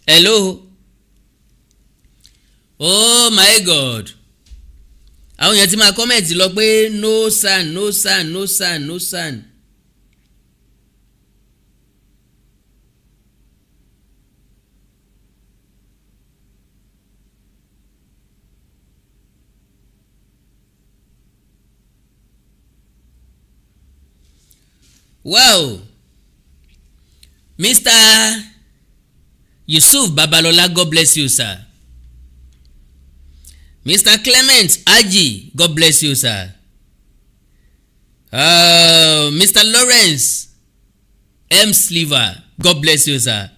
Hello. Oh my God. Àwọn èèyàn ti máa comment lọ pé no sun, no sun, no sun, no sun. Wow. Mr. Yusuf Babalola, God bless you, sir. Mr. Clement Aji, God bless you, sir. Mr. Lawrence M. Sliver, God bless you, sir.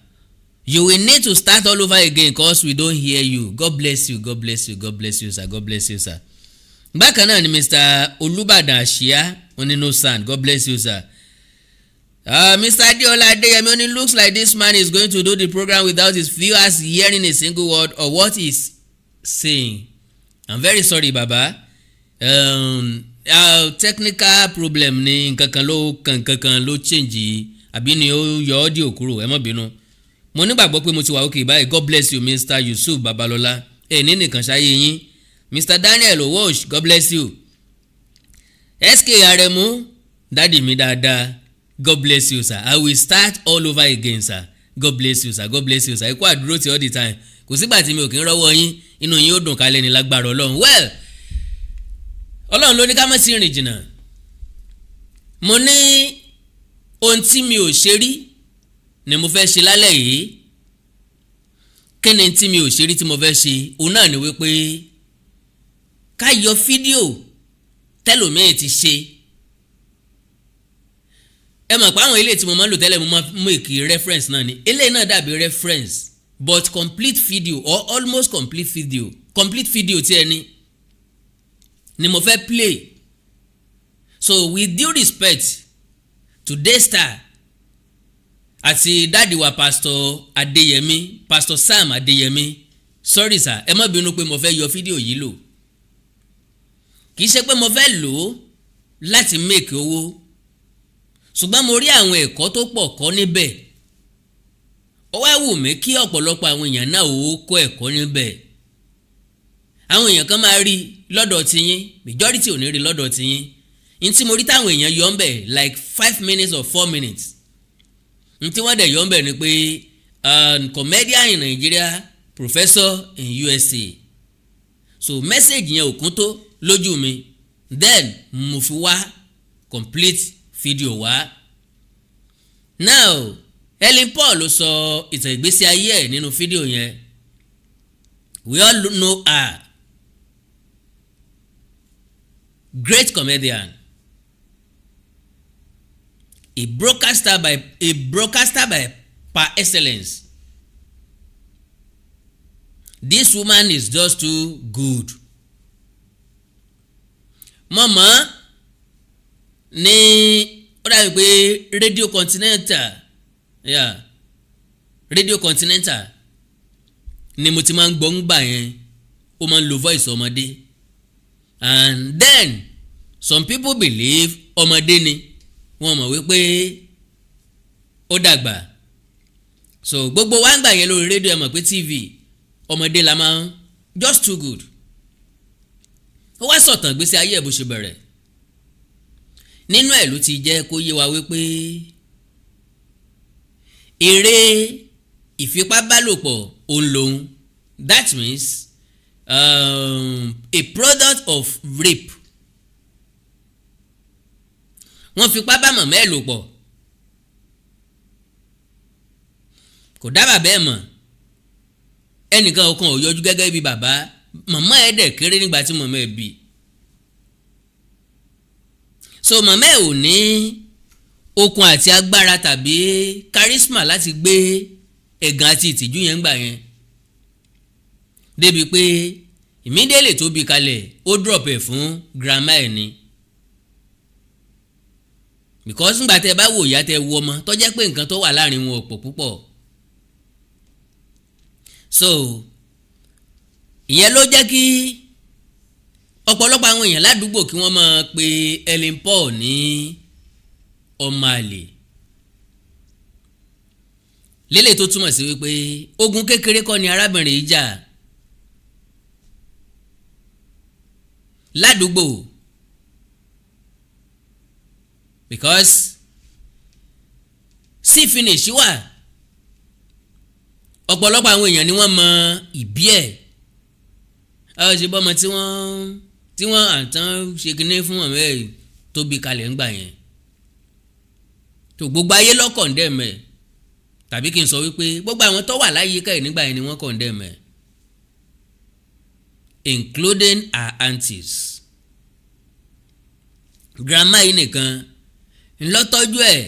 You will need to start all over again because we don't hear you. God bless you, God bless you, God bless you, sir. God bless you, sir. Bákan náà ni Mr. Olubadan Ashia, only no son. God bless you, sir. Mr. Adeola Adeyemi, only looks like this man is going to do the program without his viewers hearing a single word or what he's saying. I'm very sorry, Baba. Technical problem ni nkankan ló change àbí ni ó yọ audio kúrò, ẹ má bínú. Mo nígbàgbọ́ pé mo ti wà okay báyìí. God bless you, Mr. Yusuf Babalola. Ní nìkan ṣáyé yín. Mr. Daniel Owosh, God bless you. SK Aremu, daddy mi dáadáa. God bless you, sir. I will start all over again, sir. God bless you, sir. God bless you, sir. Ẹ kú àdúró tí all the time. Kò sígbà tí mi ò kí ń rọ́wọ́ yín, inú yín ó dùn kálẹ̀ ní lágbára Ọlọ́run. Well, Ọlọ́run ló ní ká má sí rìn jìnnà. Mo ní ohun tí mi ò ṣe rí ni mo fẹ́ ṣe lálẹ́ yìí. Kí ni tí mi ò ṣe rí tí mo fẹ́ ṣe? Òun náà ni wípé ká yọ fídíò tẹ́lòmíì ti ṣe. Ẹ mọ̀ pé àwọn ilé tí mo máa ń lò tẹ́lẹ̀ mo máa make reference náà ni. Eléyìí náà dàbí reference but complete video or almost complete video tí ẹni ni mo fẹ́ play. So with due respect to Daystar àti dáàdì wa Pastor Adeyemi, Pastor Sam Adeyemi, sorry sir, ẹ má bínú pé mo fẹ́ yọ fídíò yìí lò. Kì í ṣe pé mo fẹ́ lò ó láti make owó, ṣùgbọ́n mo rí àwọn ẹ̀kọ́ tó pọ̀ kọ́ níbẹ̀. Ó wá wù mí kí ọ̀pọ̀lọpọ̀ àwọn èèyàn náà ó kọ́ ẹ̀kọ́ níbẹ̀. Àwọn èèyàn kan máa rí lọ́dọ̀ tiyín, majority ò ní rí lọ́dọ̀ tiyín. N tí mo rí táwọn èèyàn yọ ń bẹ̀ like 5 minutes or 4 minutes. N tí wọ́n dẹ̀ yọ ń bẹ̀ ni pé comedian in Nigeria, professor in USA. So message yẹn ò kún tó lójú mi. Then mo fi wá complete video wá. Now Helen Paul ló sọ ìtàn ìgbésí ayé ẹ̀ nínú fídíò yẹn. We all know her. Great comedian. A broadcaster by par excellence. This woman is just too good. Mama ní ó dàbí pé Radio Continental ni mo ti máa ń gbọ́ ń gbà yẹn. Ó máa ń lo voice ọmọdé. And then some people believe ọmọdé ni wọ́n mọ̀ wípé ó dàgbà. So gbogbo wa ń gbà yẹn lórí rédíò ẹ mọ̀ pé TV ọmọdé la máa ń just too good. Ó wá sọ̀tàn gbèsè ayé ẹ̀ bó ṣe bẹ̀rẹ̀. Nínú ẹ̀ ló ti jẹ́ kó yé wa wípé eré ìfipábálòpọ̀ òun lòun. That means a product of rape. Wọ́n fipá bá màmá ẹ̀ lò pọ̀. Kò dá bàbá ẹ̀ mọ̀. Ẹnìkan ọkàn ò yọjú gẹ́gẹ́ bí bàbá. Màmá ẹ̀ dẹ̀ kéré nígbà tí màmá ẹ̀ bí. So màmá ẹ̀ ò ní okun àti agbára tàbí charisma láti gbé ẹ̀gàn àti ìtìjú yẹn gbà yẹn. Débi pé immediately tó bí kalẹ̀ ó drop ẹ̀ fún grandma ẹ̀ ni. Because ngbà tẹ́ bá wò ìyá tẹ́ wo ọmọ tó jẹ́ pé nǹkan tó wà láàrin wọn ò pọ̀ púpọ̀. So ìyẹn ló jẹ́ kí ọ̀pọ̀lọpọ̀ àwọn èèyàn ládùúgbò kí wọ́n máa pe Helen Paul ní ọmọ àlè. lélẹ̀ tó túmọ̀ sí wípé ogun kékeré kọ́ ni arábìnrin yìí jà ládùúgbò, because sí finish wà ọ̀pọ̀lọpọ̀ àwọn èèyàn ni wọ́n mọ ìbí ẹ̀ àwọn ṣe bọ́mọ tí wọ́n àtàn ṣe kinní fún ọmọ ẹ̀ tó bí kalẹ̀ ńgbà yẹn tó gbogbo ayé ló condemn ẹ̀ tàbí kí n sọ wípé gbogbo àwọn tó wà láyé ká ẹ̀ nígbà yẹn ni wọ́n condemn ẹ̀ including her aunties. Grandma yìí nìkan ńlọ́tọ́jú ẹ̀,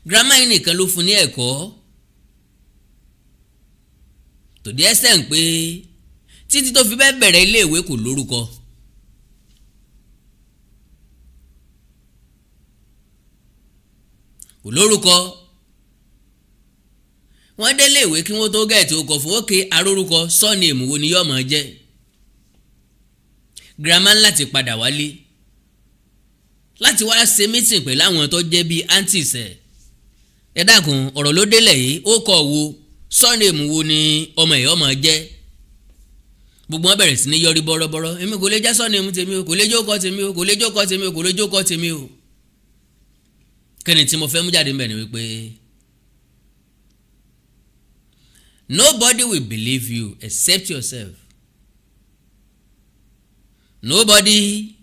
grandma yìí nìkan ló fún ní ẹ̀kọ́ tó di ẹsẹ̀ ń pé títí tó fi bẹ́ẹ̀ bẹ̀rẹ̀ iléèwé kò lórúkọ. Kò lórúkọ wọ́n dé iléèwé kí wọ́n tó gẹ̀ẹ́tì okọ̀ fún òkè arórúkọ sọ́ọ̀nì èmùwò ni yóò máa jẹ́. Grandma láti padà wálé láti wá ṣe meeting pẹ̀lú àwọn tó jẹ́ bíi aunties ẹ̀. Ẹ dákun ọ̀rọ̀ ló délẹ̀ yìí ó kọ̀ wo sọ́ọ̀nì èmùwò ni ọmọ ẹ̀ ọmọ jẹ́. Gbogbo wọn bẹ̀rẹ̀ sí ní yọrí bọ́rọ́bọ́rọ́ èmi kò lè já sọ́ọ̀nì èmù tèmi o, kò lè jókòó tèmi o, kò lè jókòó tèmi o, kò lè jókòó tèmi o. Kẹ́ni tí mo fẹ́ mú jáde ń bẹ̀ ni wípé nobody will believe you except yourself. Nobody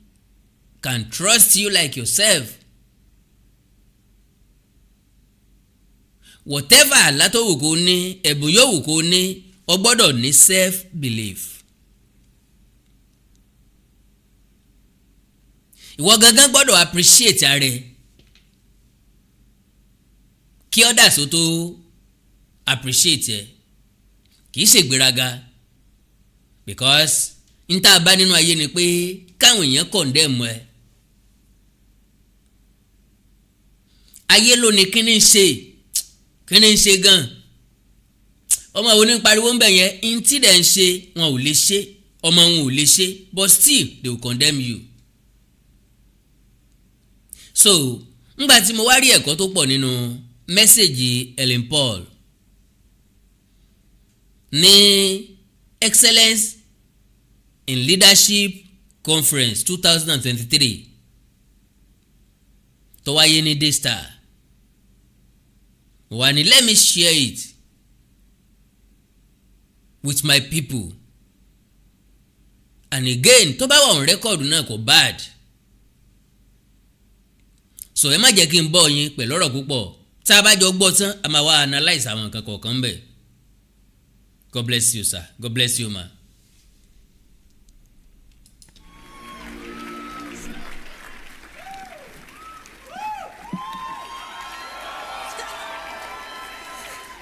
can trust you like yourself. Whatever àlá tó wù kó ní, ẹ̀bùn yóò wù kó ní, o gbọ́dọ̀ ní self belief. Ìwọ gangan gbọ́dọ̀ appreciate ara ẹ kí others ó tó appreciate ẹ. Kì í ṣègbéraga because n tá a bá nínú ayé ni pé káwọn èèyàn condemn ẹ. Ayé ló ní kíní ń ṣe gan. Ọmọ wo ní pariwo ń bẹ̀ yẹn n tí dẹ̀ ń ṣe wọn ò lè ṣe, ọmọ wọn ò lè ṣe, but still they will condemn you. So ngbà tí mo wá rí ẹ̀kọ́ tó pọ̀ nínú mẹ́sẹ̀gì Helen Paul ní Excellence in Leadership Conference 2023 tó wáyé ní Daystar, wà ní let me share it with my people, and again tó bá wà on record náà kò bad. So ẹ má jẹ́ kí n bọ́ yín pẹ̀lú ọ̀rọ̀ púpọ̀, tá a bá jọ gbọ́ tán a máa wá analyse àwọn nǹkan kọ̀ọ̀kan ń bẹ̀. God bless you sir, God bless you ma.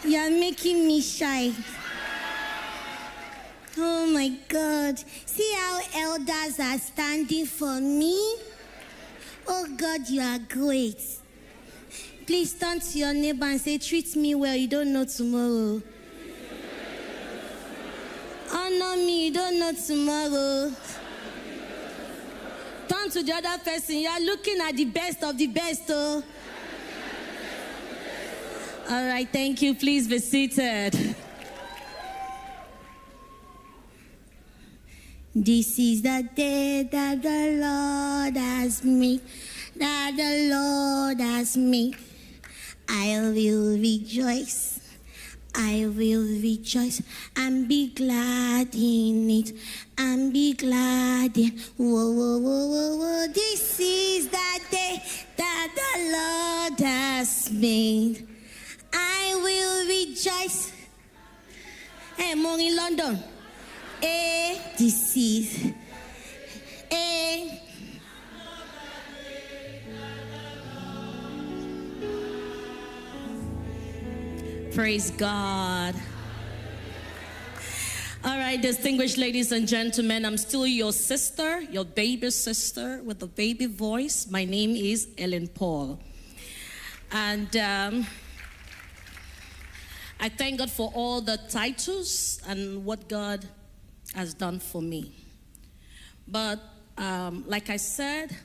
You're making me shy. Oh my God. See how elders are standing for me? Oh God, you are great. Please turn to your neighbor and say, treat me well, you don't know tomorrow. Honor me, you don't know tomorrow. Turn to the other person, you are looking at the best of the best, oh. All right, thank you. Please be seated. This is the day that the Lord has made, that the Lord has made. I will rejoice, I will rejoice and be glad in it, and be glad in. Whoa, whoa, whoa, whoa, whoa. This is the day that the Lord has made. I will rejoice. Hey, more in London. This is. Praise God. All right, distinguished ladies and gentlemen, I'm still your sister, your baby sister with a baby voice. My name is Helen Paul. And I thank God for all the titles and what God has done for me. But like I said,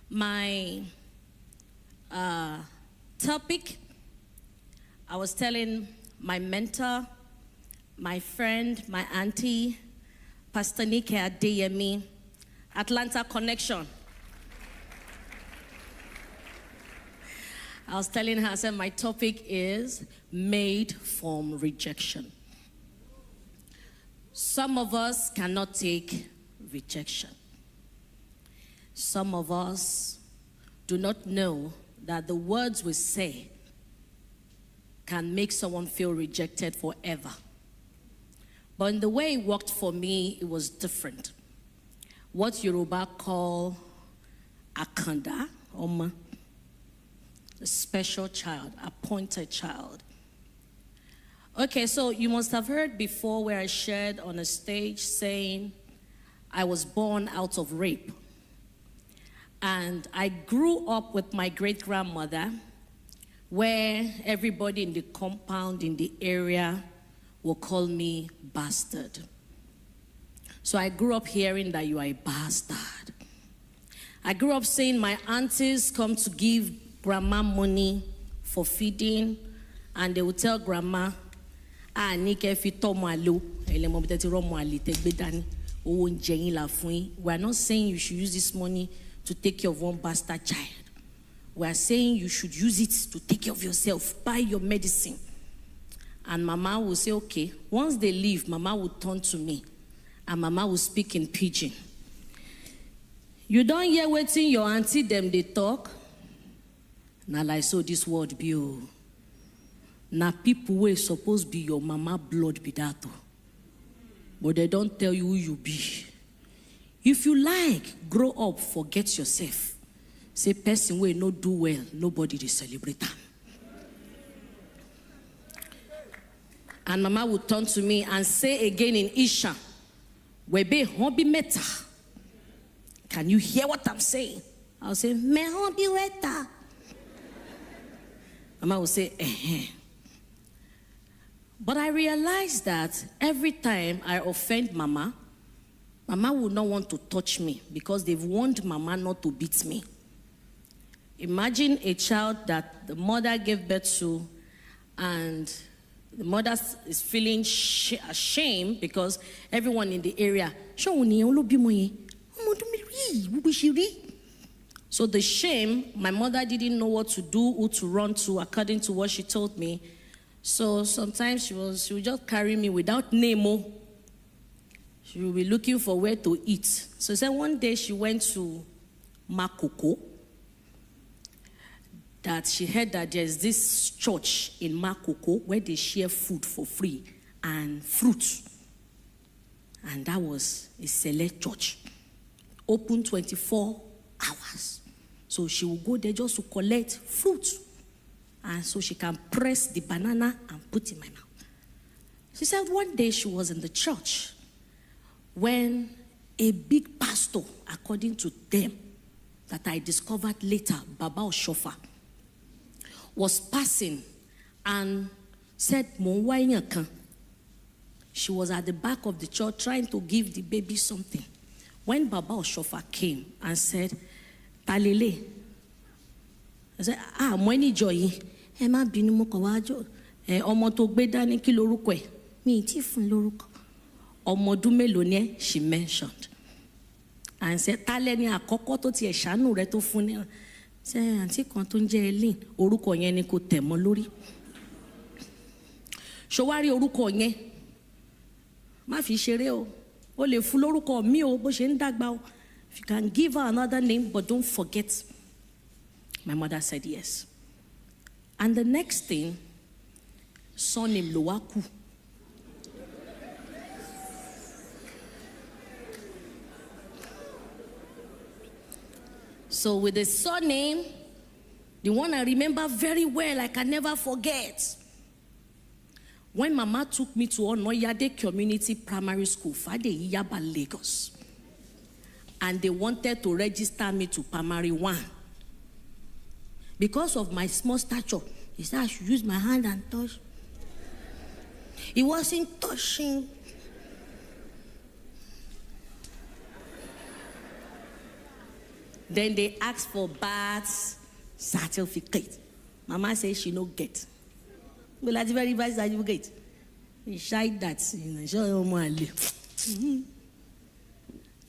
my topic, I was telling my mentor, my friend, my auntie, Pastor Nike Adeyemi, Atlanta Connection. I was telling her, I said, my topic is made from rejection. Some of us cannot take rejection. Some of us do not know that the words we say can make someone feel rejected forever. But in the way it worked for me, it was different. What Yoruba call akanda, Oma, a special child, appointed child. Okay, so you must have heard before where I shared on a stage saying I was born out of rape. And I grew up with my great-grandmother where everybody in the compound, in the area, will call me bastard. So I grew up hearing that you are a bastard. I grew up seeing my aunties come to give grandma money for feeding, and they would tell grandma, we are not saying you should use this money to take care of one bastard child. We are saying you should use it to take care of yourself, buy your medicine. And Mama will say, okay. Once they leave, Mama will turn to me, and Mama will speak in pidgin. You don't hear waiting your auntie them they talk. Now like so this word be oh. Now people who supposed to be your mama blood be that oh. But they don't tell you who you be. If you like, grow up, forget yourself. Say person will not do well, nobody will celebrate them. And Mama would turn to me and say again in Isha, Webe hobby meta. Can you hear what I'm saying? I'll say, me hobby weta. Mama will say, eh. But I realized that every time I offend Mama, Mama would not want to touch me because they've warned Mama not to beat me. Imagine a child that the mother gave birth to, and the mother is feeling ashamed because everyone in the area, so the shame, my mother didn't know what to do, who to run to, according to what she told me. So sometimes she would just carry me without name. She would be looking for where to eat. So said one day she went to Makoko, that she heard that there's this church in Makoko where they share food for free and fruit. And that was a select church, open 24 hours. So she will go there just to collect fruit. And so she can press the banana and put in my mouth. She said one day she was in the church when a big pastor, according to them, that I discovered later, Baba Oshofa, was passing and said, she was at the back of the church trying to give the baby something. When Baba Oshofa came and said, Talele, I said, Mweni Joy, Emma Binumo Kawajo, Omoto Bedani Kilorukwe, me tifun Loruko, Omodume Lone, she mentioned. And said, Taleni Akokoto Tia Shanu Reto Fune. Say, Auntie Kontunje Elin, Oruko Yeni ko temo lori. Showari Oruko Nye. Ma fi sere o. O le fu loruko mi o bo se ndagba o. If you can give her another name, but don't forget. My mother said yes. And the next thing, surname Lowaku. So with the surname, the one I remember very well, I can never forget. When Mama took me to Onoyade Community Primary School, Fade Iyaba, Lagos, and they wanted to register me to Primary 1. Because of my small stature, he said I should use my hand and touch. He wasn't touching. Then they asked for birth certificate. Mama said she no get. Well, at the very best, you get. He shied that,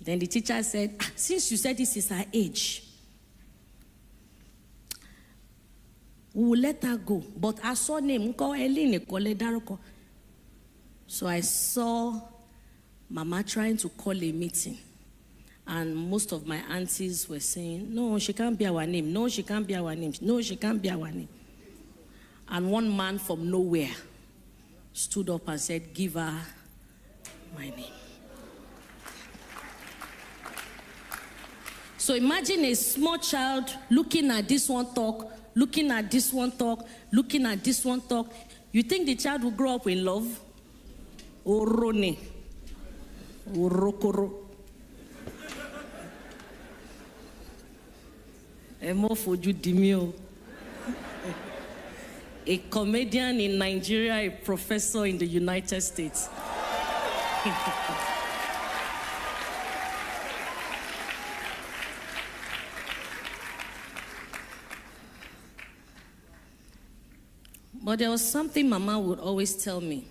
Then the teacher said, since you said this is her age, we will let her go. But I saw name, so I saw Mama trying to call a meeting. And most of my aunties were saying, no, she can't be our name. No, she can't be our name. No, she can't be our name. And one man from nowhere stood up and said, give her my name. So imagine a small child looking at this one talk, looking at this one talk, looking at this one talk. You think the child will grow up in love? Orone. Orokoro. Emofoju Dimio. A comedian in Nigeria, a professor in the United States. But there was something Mama would always tell me.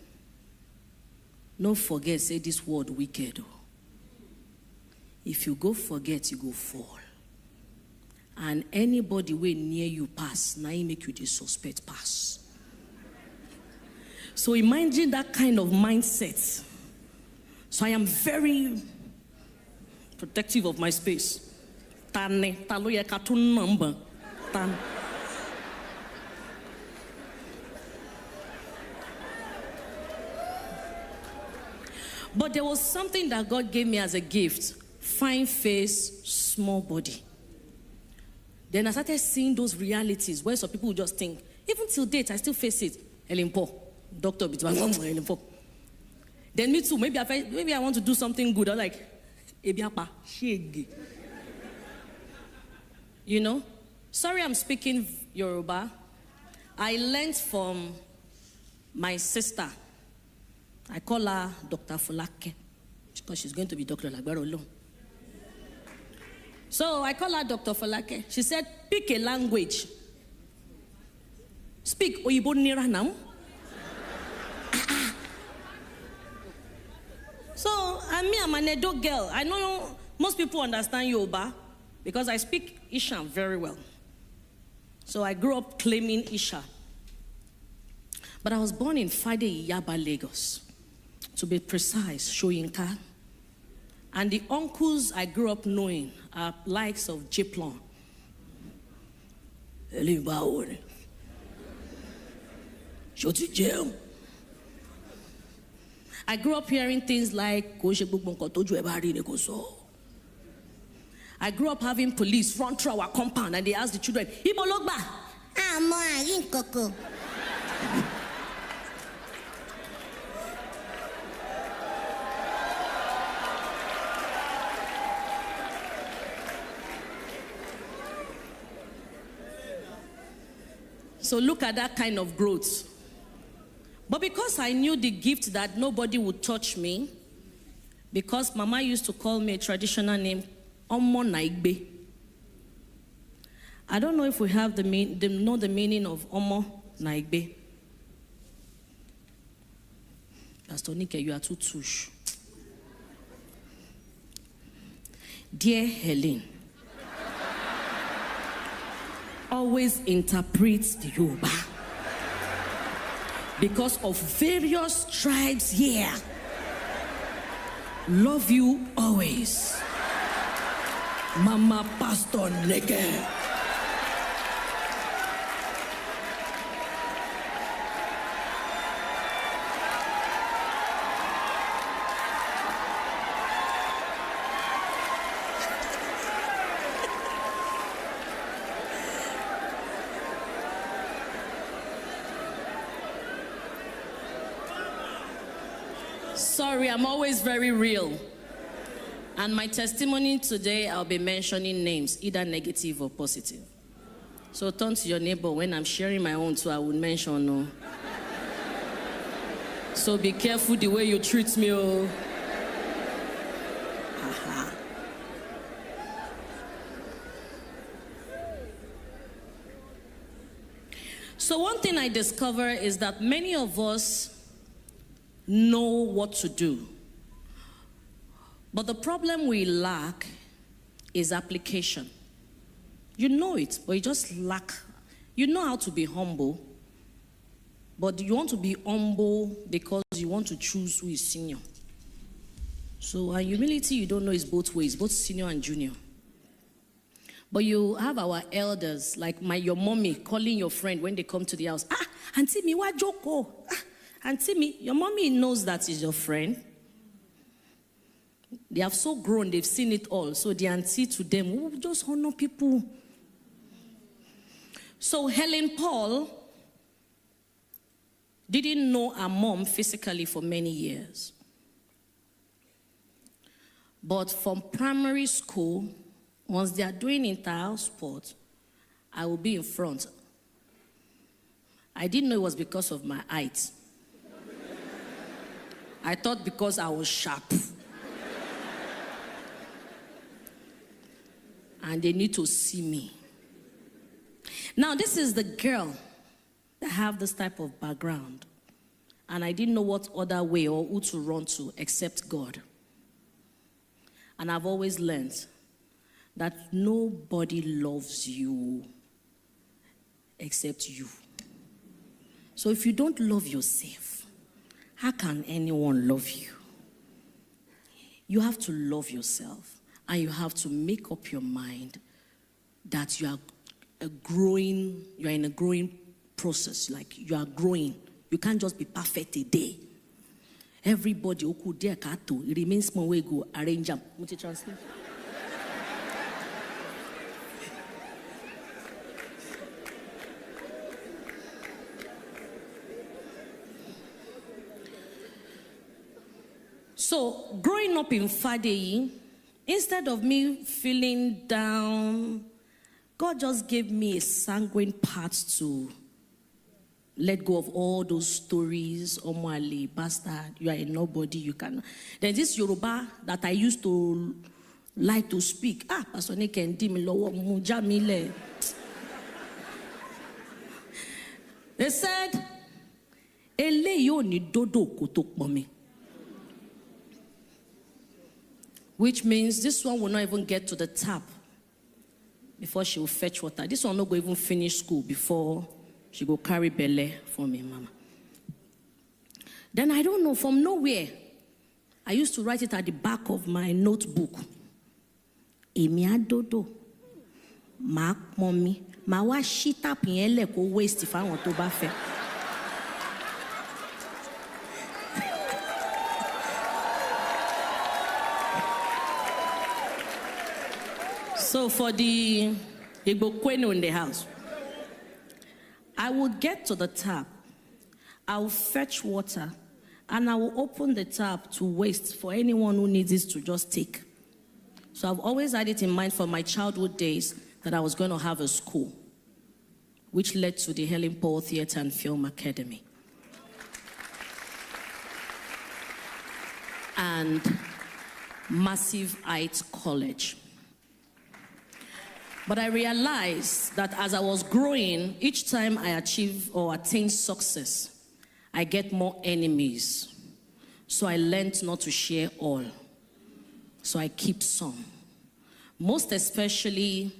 No forget, say this word wicked. If you go forget, you go fall. And anybody way near you pass, now he make you the suspect pass. So imagine that kind of mindset. So I am very protective of my space. But there was something that God gave me as a gift. Fine face, small body. Then I started seeing those realities where some people would just think, even till date, I still face it. Helen Paul, Dr. Helen Paul. Then me too, maybe I want to do something good. I'm like, Ebiapa, shege. You know? Sorry I'm speaking Yoruba. I learned from my sister. I call her Dr. Fulake because she's going to be Dr. Lagbaro alone. So I call her Dr. Fulake. She said, pick a language. Speak Oyibo Nira now. So I'm an Edo girl. I know most people understand Yoruba because I speak Isha very well. So I grew up claiming Isha. But I was born in Fade Iyaba, Lagos. To be precise, Shoyinka. And the uncles I grew up knowing are likes of Jiplon. I grew up hearing things like I grew up having police run through our compound and they asked the children, Ibo Logba. So look at that kind of growth. But because I knew the gift that nobody would touch me, because Mama used to call me a traditional name, Omo Naigbe. I don't know if we have know the meaning of Omo Naigbe. Pastor Nike, you are too touche. Dear Helen, always interprets the Yoruba because of various tribes here. Love you always. Mama Pastor Neke. Sorry, I'm always very real. And my testimony today, I'll be mentioning names, either negative or positive. So turn to your neighbor. When I'm sharing my own too, I will mention no. So be careful the way you treat me. Oh. So one thing I discover is that many of us know what to do. But the problem we lack is application. You know it, but you just lack. You know how to be humble, but you want to be humble because you want to choose who is senior. So humility, you don't know, is both ways, both senior and junior. But you have our elders, like your mommy calling your friend when they come to the house. Auntie me, what joko? Auntie me, your mommy knows that is your friend. They have so grown, they've seen it all. So the auntie to them, just honor people. So Helen Paul didn't know her mom physically for many years. But from primary school, once they are doing inter-house sport, I will be in front. I didn't know it was because of my height. I thought because I was sharp. And they need to see me. Now, this is the girl that have this type of background. And I didn't know what other way or who to run to except God. And I've always learned that nobody loves you except you. So if you don't love yourself, how can anyone love you? You have to love yourself, and you have to make up your mind that you are in a growing process. Like you are growing. You can't just be perfect a day. Everybody who could dare kato, it remains small way go arrange them. Multi-translate. So, growing up in Fadeyi, instead of me feeling down, God just gave me a sanguine part to let go of all those stories. Omwale, bastard, you are a nobody, you can. Then this Yoruba that I used to like to speak. Pastor Niken di mi lowo mujamile. They said, Eleyo ni dodo kotok mami. Which means this one will not even get to the tap before she will fetch water. This one will not go even finish school before she go carry belle for me, mama. Then I don't know, from nowhere, I used to write it at the back of my notebook. Emi adodo, ma mommy, ma wa shita pinyele ko waste if I want to bafe. So for the Igbo in the house, I will get to the tap, I will fetch water, and I will open the tap to waste for anyone who needs it to just take. So I've always had it in mind from my childhood days that I was going to have a school, which led to the Helen Paul Theatre and Film Academy. And Massive Heights College. But I realized that as I was growing, each time I achieve or attain success, I get more enemies. So I learned not to share all. So I keep some. Most especially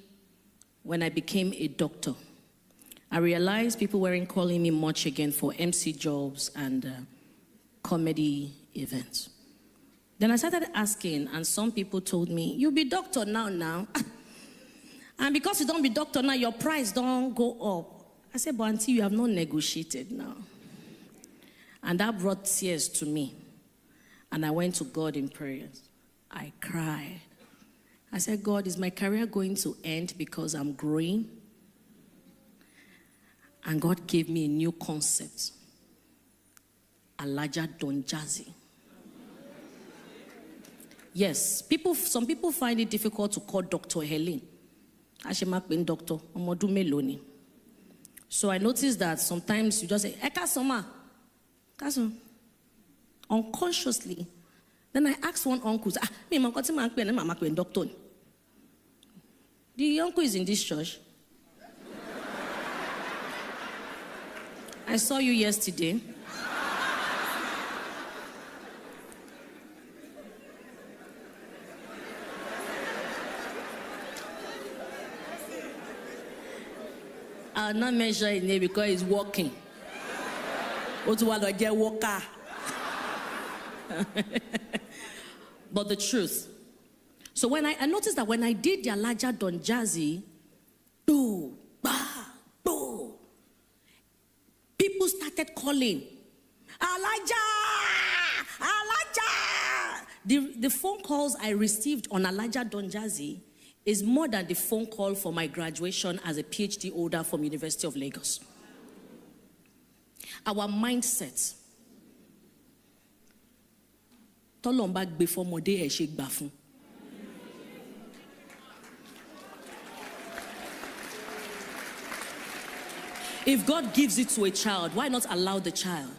when I became a doctor. I realized people weren't calling me much again for MC jobs and comedy events. Then I started asking, and some people told me, you'll be doctor now. And because you don't be doctor now, your price don't go up. I said, but auntie, you have not negotiated now. And that brought tears to me. And I went to God in prayers. I cried. I said, God, is my career going to end because I'm growing? And God gave me a new concept. Alaja Donjazi. Yes, some people find it difficult to call Dr. Helen. Doctor, so I noticed that sometimes you just say, Ekasoma. Unconsciously. Then I asked one uncle, doctor. The uncle is in this church. I saw you yesterday. I'll not mention his name because he's walking. But the truth. So when I noticed that when I did the Elijah Don Jazzy, people started calling, Elijah! The phone calls I received on Elijah Don Jazzy is more than the phone call for my graduation as a PhD holder from University of Lagos. Our mindset. If God gives it to a child, why not allow the child?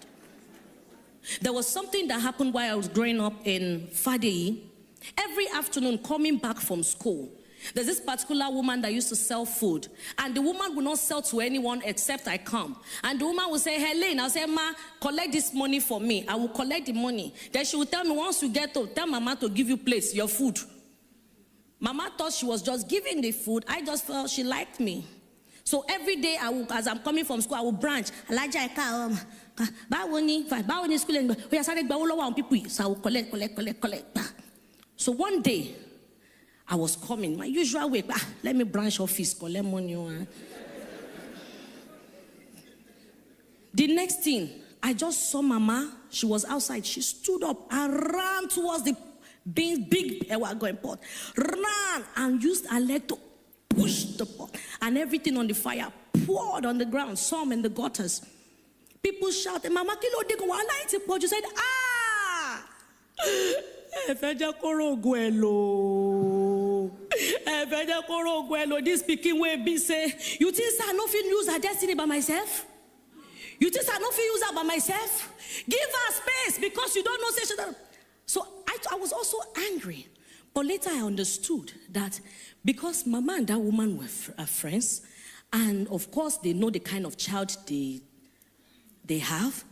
There was something that happened while I was growing up in Fadei. Every afternoon coming back from school, there's this particular woman that used to sell food, and the woman would not sell to anyone except I come. And the woman would say, Helen, I'll say, Ma, collect this money for me. I will collect the money. Then she would tell me, once you get home, tell Mama to give you place, your food. Mama thought she was just giving the food. I just felt she liked me. So every day, as I'm coming from school, I will branch. Elijah, school. So I will collect. So one day, I was coming, my usual way. Let me branch office, collect money. The next thing, I just saw Mama. She was outside. She stood up and ran towards the big going pot. Ran and used her leg to push the pot. And everything on the fire poured on the ground, some in the gutters. People shouted, Mama, kilo de go ala iti pot. You said, this speaking way be say, you think I no fit use her destiny by myself? You think I no fit use her by myself? Give her space because you don't know say. So I was also angry. But later I understood that because Mama and that woman were friends, and of course they know the kind of child they have.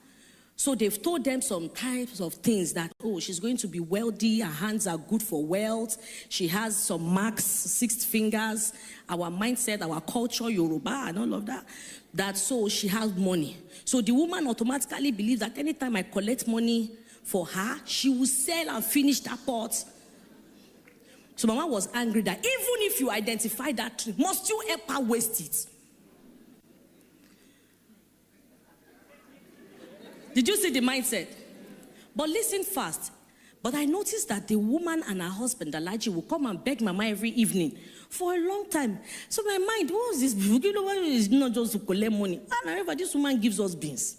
So they've told them some types of things that, oh, she's going to be wealthy, her hands are good for wealth, she has some marks, 6 fingers, our mindset, our culture, Yoruba, and all of that. That so she has money. So the woman automatically believes that anytime I collect money for her, she will sell and finish that pot. So Mama was angry that even if you identify that tree, must you help her waste it? Did you see the mindset? But listen fast. But I noticed that the woman and her husband, Alaji, will come and beg Mama every evening for a long time. So my mind, what was this? You know, it's not just to collect money. And however, this woman gives us beans.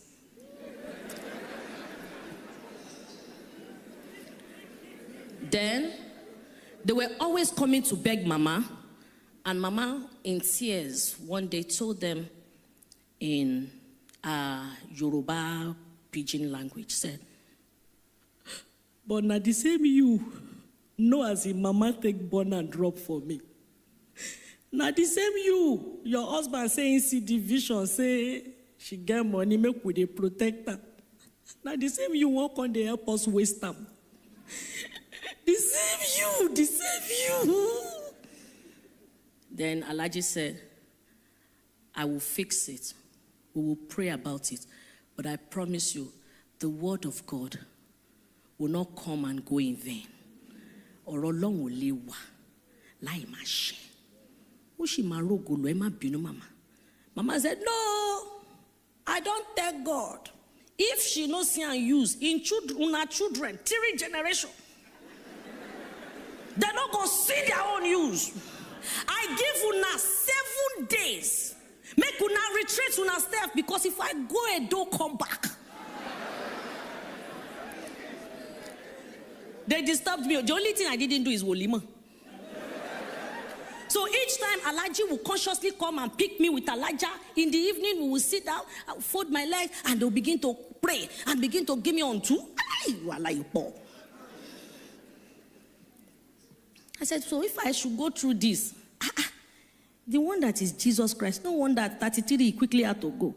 Then, they were always coming to beg Mama. And Mama, in tears, one day told them in Yoruba Pidgin language, said, but now the same you know as in Mama take born and drop for me. Now the same you, your husband saying see division, say she get money, make with a protector. Now the same you won't on the help us waste them. The same you. Then Alaji said, I will fix it. We will pray about it. But I promise you, the word of God will not come and go in vain. Or long will live. Lai ma she. Ushi marogo lo ema binu Mama. Mama said, no, I don't tell God. If she no see and use in children, 3 generations, they're not going to see their own use. I give una 7 days. Make una retreat una step, because if I go and don't come back. They disturbed me. The only thing I didn't do is Wolima. So each time Alaji will consciously come and pick me with Elijah, in the evening we will sit down, I will fold my legs, and they'll begin to pray and begin to give me on two. I said, so if I should go through this, the one that is Jesus Christ, no wonder 33 quickly had to go.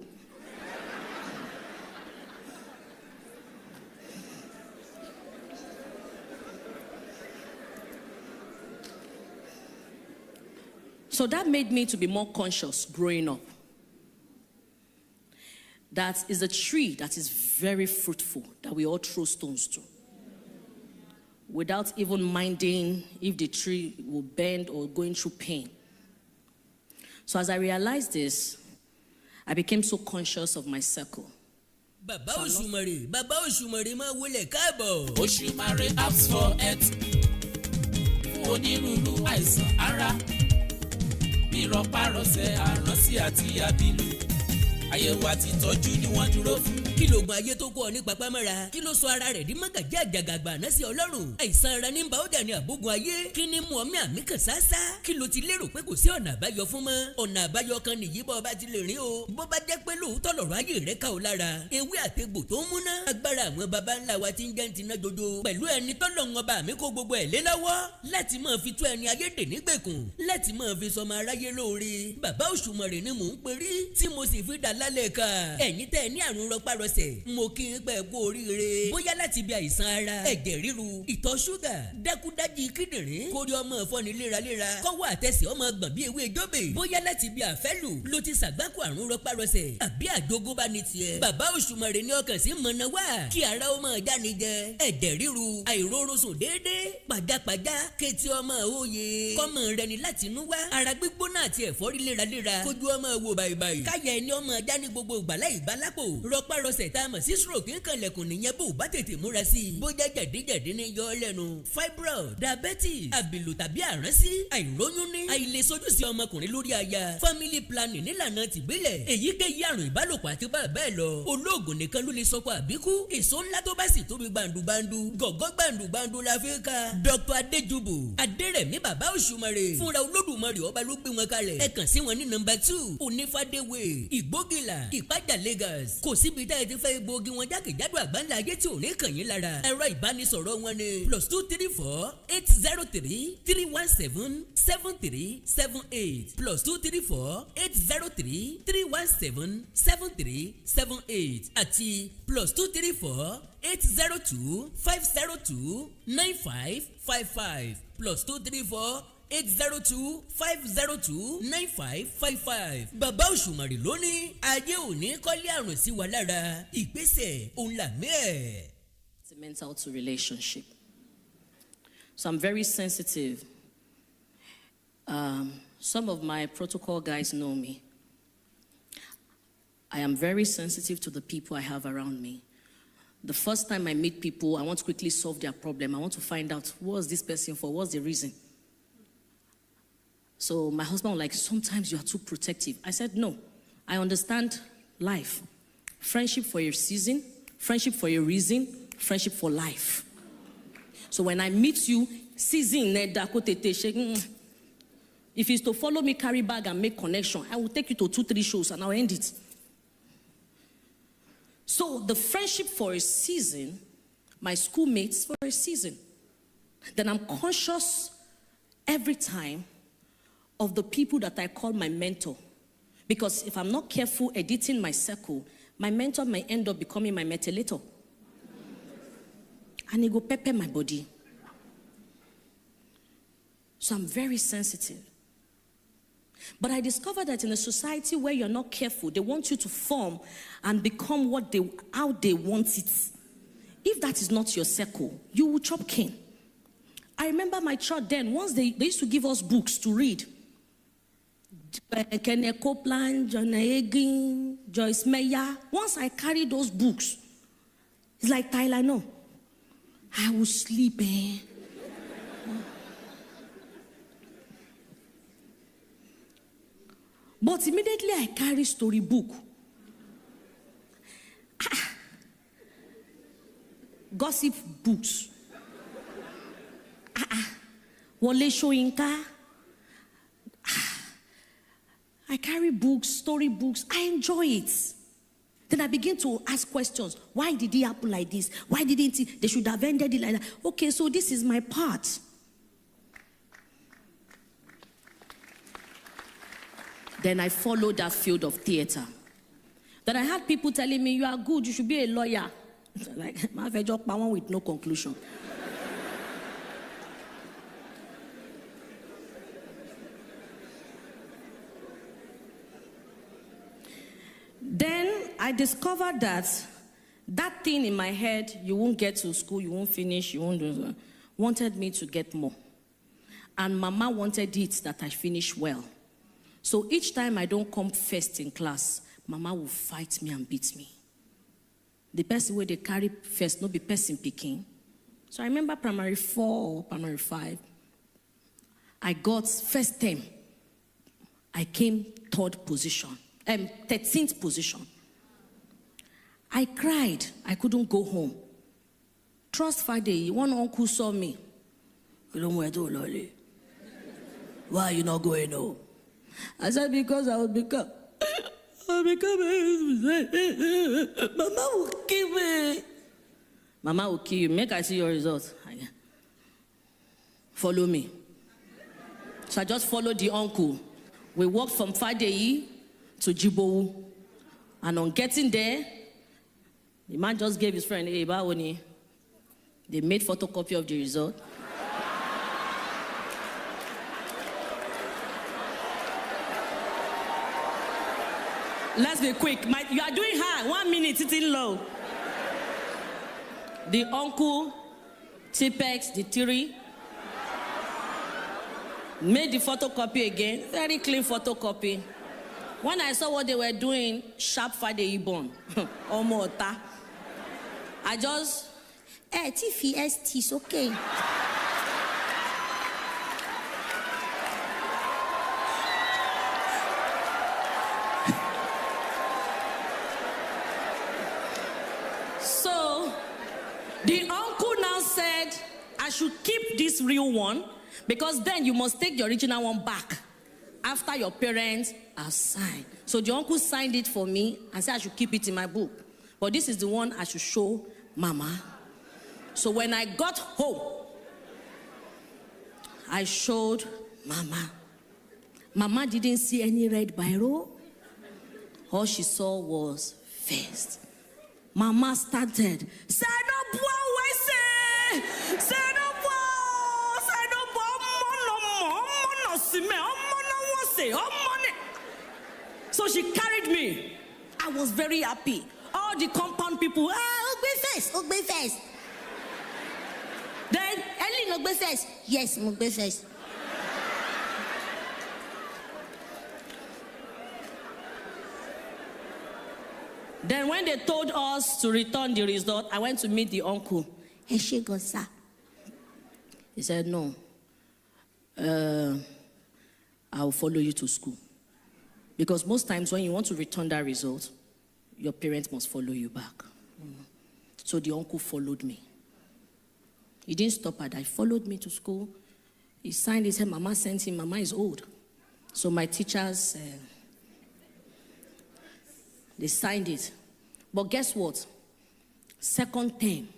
So that made me to be more conscious growing up. That is a tree that is very fruitful that we all throw stones to, without even minding if the tree will bend or going through pain. So as I realized this, I became so conscious of my circle. Bàbá Òṣùmàrè máa wọlé káàbọ̀. Òṣùmàrè apps for health. Onírúurú àìsàn ara. Bí rọpárọsẹ̀, àránsí àti àbílù. Àyẹ̀wò àti ìtọ́jú ni wọ́n dúró fún. Kí lóògùn ayé tó kọ́ ọ ní papámọ́ra? Kí ló sọ ara rẹ̀ di mágàjí àjàgàgbà náà sí Ọlọ́run? Àìsàn ara ní bàódà ní àbógun ayé. Kí ni mú ọmọ àmì kan sáásá? Kí ló ti lérò pé kò sí ọ̀nà àbáyọ fún mọ́? Ọ̀nà àbáyọ kan nìyí bọ́ ọba ti lè rìn o. Bó bá jẹ́ pé lóòótọ́ lọ̀rọ̀ ayé rẹ̀ ká o lára. Ewé àtegbò tó ń múná. Agbára àwọn baba ńlá wa ti ń jẹ́ ti ná jojo. Pẹ̀lú ẹni tọ́lọ̀ ọba mi kó gbogbo ẹ̀ lé lọ́wọ́. Láti máa fi tó ẹni ayé dè nígbèkùn. Láti máa fi sọmọ aráyé lóore. Bàbá Òṣùmàrè ni mò ń perí. Tí mo sì fi dà lálẹ́ ka. Ẹ̀yin tẹ́ ẹ ní àrùn rọpárọsẹ̀. Mo kí n pẹ́ kú oríire. Bóyá láti bí àìsàn ara, ẹ̀jẹ̀ ríru, ìtọ̀ ṣúgà, dákúdájí kíndìnrín, kórí ọmọ ìfọ́ni léraléra, kọ́wọ́ àtẹsẹ̀ ọmọ gbọ̀n bí ewé jóbè. Bóyá láti bí àfẹ́lù ló ti ṣàgbákò àrùn rọpárọsẹ̀. Àbí àjogúnbá ni tiẹ̀. Bàbá Òṣùmàrè ní ọkàn sí mọ̀nà wá. Kí ara ó máa jáni jẹ. Ẹ̀jẹ̀ ríru, àìróorun sùn déédéé. Pàjápàjá, kétí ọmọ òye. Kọ́mọ rẹ ni láti inú wá. Ara gbígbóná àti ẹ̀fọ́rí léraléra. Kójú ọmọ wo bàìbàì. Káyà ẹni ọmọ jáni gbogbo ìgbàlá ìbálápò. Rọpárọsẹ̀ tá a mọ̀ sí stroke kanlẹ̀kùn nìyẹn bó bá tètè múra sí i. Bójá jẹ̀díjẹ̀dí ní yọ lẹ́nu. Fibroid, diabetes, àbìlù tàbí àránsí, àìróyún ní, àìlèsojúsí ọmọkùnrin lórí aya, family planning nílànà tìbílẹ̀, èyíkéyìí àrùn ìbálòpọ̀ àti bẹ́ẹ̀ lọ. Olóògùn nìkan ló lè sọkọ àbíkú. Èso ńlá tó bá sì tóbi gbàǹdùgbàǹdù, gọ̀gọ́ gbàǹdùgbàǹdù la fi ka. Dr. Adéjùbù, Adérẹ̀mí bàbá Òṣùmàrè, fúnra Olódùmarè ọba ló gbé wọn kalẹ̀. Ẹ kàn sí wọn ní nọ́mbà 2 Onífádéwé, Ìgbógìlà, Ìpájà Lagos. Kò síbi tá ẹ ti fẹ́ egbòogi wọn jákèjádò àgbáńlá ayé tí ò ní kàn yín lára. Ẹ̀rọ ìbánisọ̀rọ̀ wọn ni +234 803 317 7378 +234 803 317 7378 àti +234 802 502 9555 +234 802 502 9555. Bàbá Òṣùmàrè lónìí ayé òní kọ́lé àrùn sí wa lára. Ìgbésẹ̀ òun làmí ẹ̀. It's mental to relationship. So I'm very sensitive. Some of my protocol guys know me. I am very sensitive to the people I have around me. The first time I meet people, I want to quickly solve their problem. I want to find out what's this person for, what's the reason. So my husband was like, sometimes you are too protective. I said, no, I understand life. Friendship for your season, friendship for your reason, friendship for life. So when I meet you, season, if it's to follow me, carry bag and make connection, I will take you to 2-3 shows and I'll end it. So the friendship for a season, my schoolmates for a season. Then I'm conscious every time of the people that I call my mentor. Because if I'm not careful editing my circle, my mentor may end up becoming my metalator. And it go pepper my body. So I'm very sensitive. But I discovered that in a society where you're not careful, they want you to form and become how they want it. If that is not your circle, you will chop cane. I remember my church then, once they used to give us books to read. Kenneth Copeland, John Hagin, Joyce Meyer. Once I carried those books, it's like Tyler, no. I will sleep, But immediately I carry storybook. Gossip books. Wole Soyinka. I carry books, story books. I enjoy it. Then I begin to ask questions. Why did it happen like this? Why didn't they should have ended it like that? Okay, so this is my part. Then I followed that field of theater. Then I had people telling me, you are good, you should be a lawyer. Like, my job with no conclusion. I discovered that thing in my head, you won't get to school, you won't finish, you won't do that, wanted me to get more. And Mama wanted it that I finish well. So each time I don't come first in class, Mama will fight me and beat me. The person where they carry first, no be person picking. So I remember primary 4 or primary 5, I got first term. I came 13th position. I cried. I couldn't go home. Trust Friday, one uncle saw me. Why are you not going home? I said, because I will become. Mama will kill me. Mama will kill you. Make I see your results. Follow me. So I just followed the uncle. We walked from Fadeyi to Jibowu. And on getting there, the man just gave his friend, hey, Bawoni. They made photocopy of the result. Let's be quick. You are doing high. 1 minute, sitting low. The uncle, Tipex, the theory, made the photocopy again. Very clean photocopy. When I saw what they were doing, sharp Friday born. Omota. I just, TFST is okay. So, the uncle now said, I should keep this real one because then you must take the original one back after your parents have signed. So the uncle signed it for me and said I should keep it in my book. But this is the one I should show Mama. So when I got home, I showed Mama. Mama didn't see any red biro. All she saw was first. Mama started. So she carried me. I was very happy. All the compound people, Ogbe first. Then Helen, Ogbe first. Yes, Ogbe first. Then when they told us to return the result, I went to meet the uncle. He said, no. I'll follow you to school. Because most times when you want to return that result, your parents must follow you back. So the uncle followed me. He didn't stop at that. He followed me to school. He signed his head. Mama sent him. Mama is old. So my teachers, they signed it. But guess what? Second term.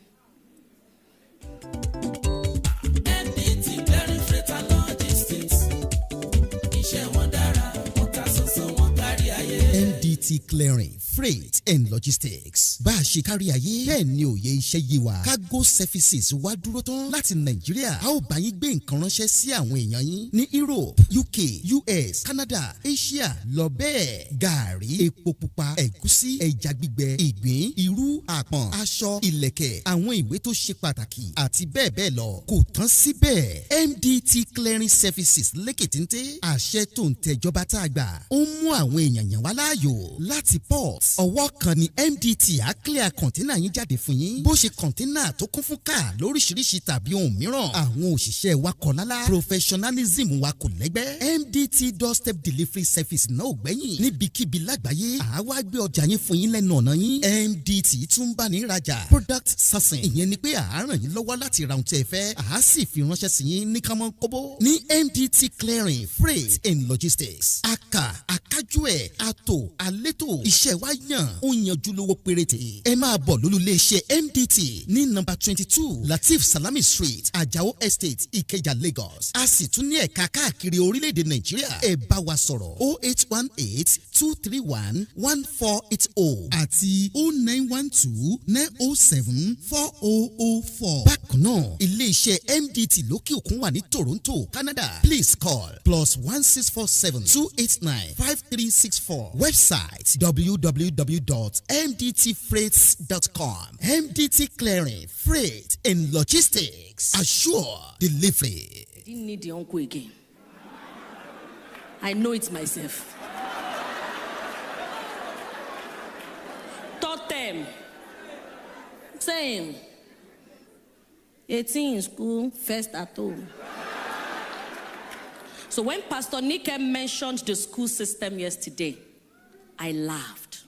MDT Clearing, Freight and Logistics. Bá a ṣe kárí ayé, bẹ́ẹ̀ ni òye iṣẹ́ yé wa. Cargo Services wá dúró tán láti Nàìjíríà. A ó bá yín gbé nǹkan ránṣẹ́ sí àwọn èèyàn yín ní Europe, UK, US, Canada, Asia, lọ bẹ́ẹ̀. Gààrí, epo pupa, ẹ̀gúsí, ẹja gbígbẹ, ìgbín, irú, àpọ̀n, aṣọ, ìlẹ̀kẹ̀, àwọn ìwé tó ṣe pàtàkì àti bẹ́ẹ̀ bẹ́ẹ̀ lọ. Kò tán síbẹ̀. MDT Clearing Services lékètéńté. Àṣẹ tó ń tẹjọba tá a gbà. Ó mú àwọn èèyàn yàn wá láàyò láti port. Ọwọ́ kan ni MDT á clear kọ̀ńténà yín jáde fún yín. Bó ṣe kọ̀ńténà tó kún fún káà lóríṣiríṣi tàbí ohun mìíràn. Àwọn òṣìṣẹ́ wa kọ̀ lálá. Professionalism wa kò lẹ́gbẹ́. MDT doorstep delivery service náà ò gbẹ́yìn. Níbikíbi lágbàáyé, àwa gbé ọjà yín fún yín lẹ́nu ọ̀nà yín. MDT tún bá ní rajà. Product sourcing. Ìyẹn ni pé à á ràn yín lọ́wọ́ láti ra ohun tí ẹ fẹ́. À á sì fi ránṣẹ́ sí yín ní kámọ́ kóbó. Ní MDT Clearing, Freight and Logistics. Akájú ẹ̀, àtò, àlétò. Iṣẹ́ wa yàn, ó yanjú lówó péréte. Ẹ máa bọ̀ lólulẹ̀ iṣẹ́ MDT ní number 22 Latif Salami Street, Ajao Estate, Ikeja, Lagos. A sì tún ní ẹ̀ka káàkiri orílẹ̀-èdè Nàìjíríà. Ẹ bá wa sọ̀rọ̀ 0818 231-1480 àti 0912-907-4004. bákan náà ilé-iṣẹ́ MDT lókè òkun wà ní Toronto, Canada. Please call +1647-289-5364. Website www.mdtfreights.com. MDT Clearing, Freight and Logistics. Assure delivery. I didn't need the uncle again. I know it myself. Taught them. Same. 18 in school, first at home. So when Pastor Nike mentioned the school system yesterday, I laughed.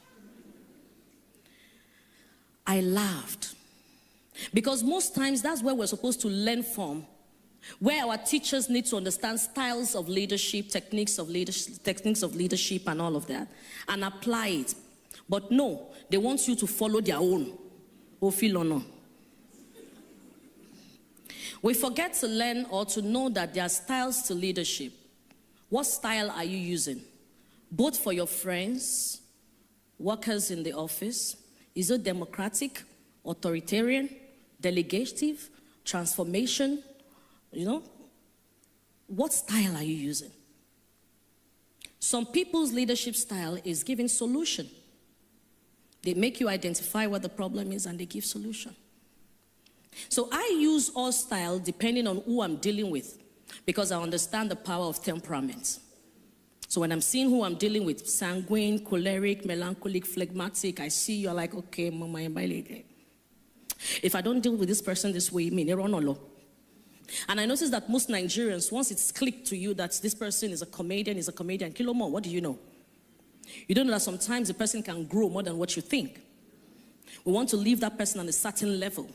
I laughed. Because most times that's where we're supposed to learn from, where our teachers need to understand styles of leadership, techniques of leadership and all of that, and apply it. But no, they want you to follow their own. We forget to learn or to know that there are styles to leadership. What style are you using? Both for your friends, workers in the office. Is it democratic, authoritarian, delegative, transformation? You know, what style are you using? Some people's leadership style is giving solution. They make you identify what the problem is and they give solution. So I use all style depending on who I'm dealing with because I understand the power of temperament. So when I'm seeing who I'm dealing with, sanguine, choleric, melancholic, phlegmatic, I see you're like, okay, mama, if I don't deal with this person this way, and I notice that most Nigerians, once it's clicked to you that this person is a comedian, Kilomo, what do you know? You don't know that sometimes a person can grow more than what you think. We want to leave that person on a certain level.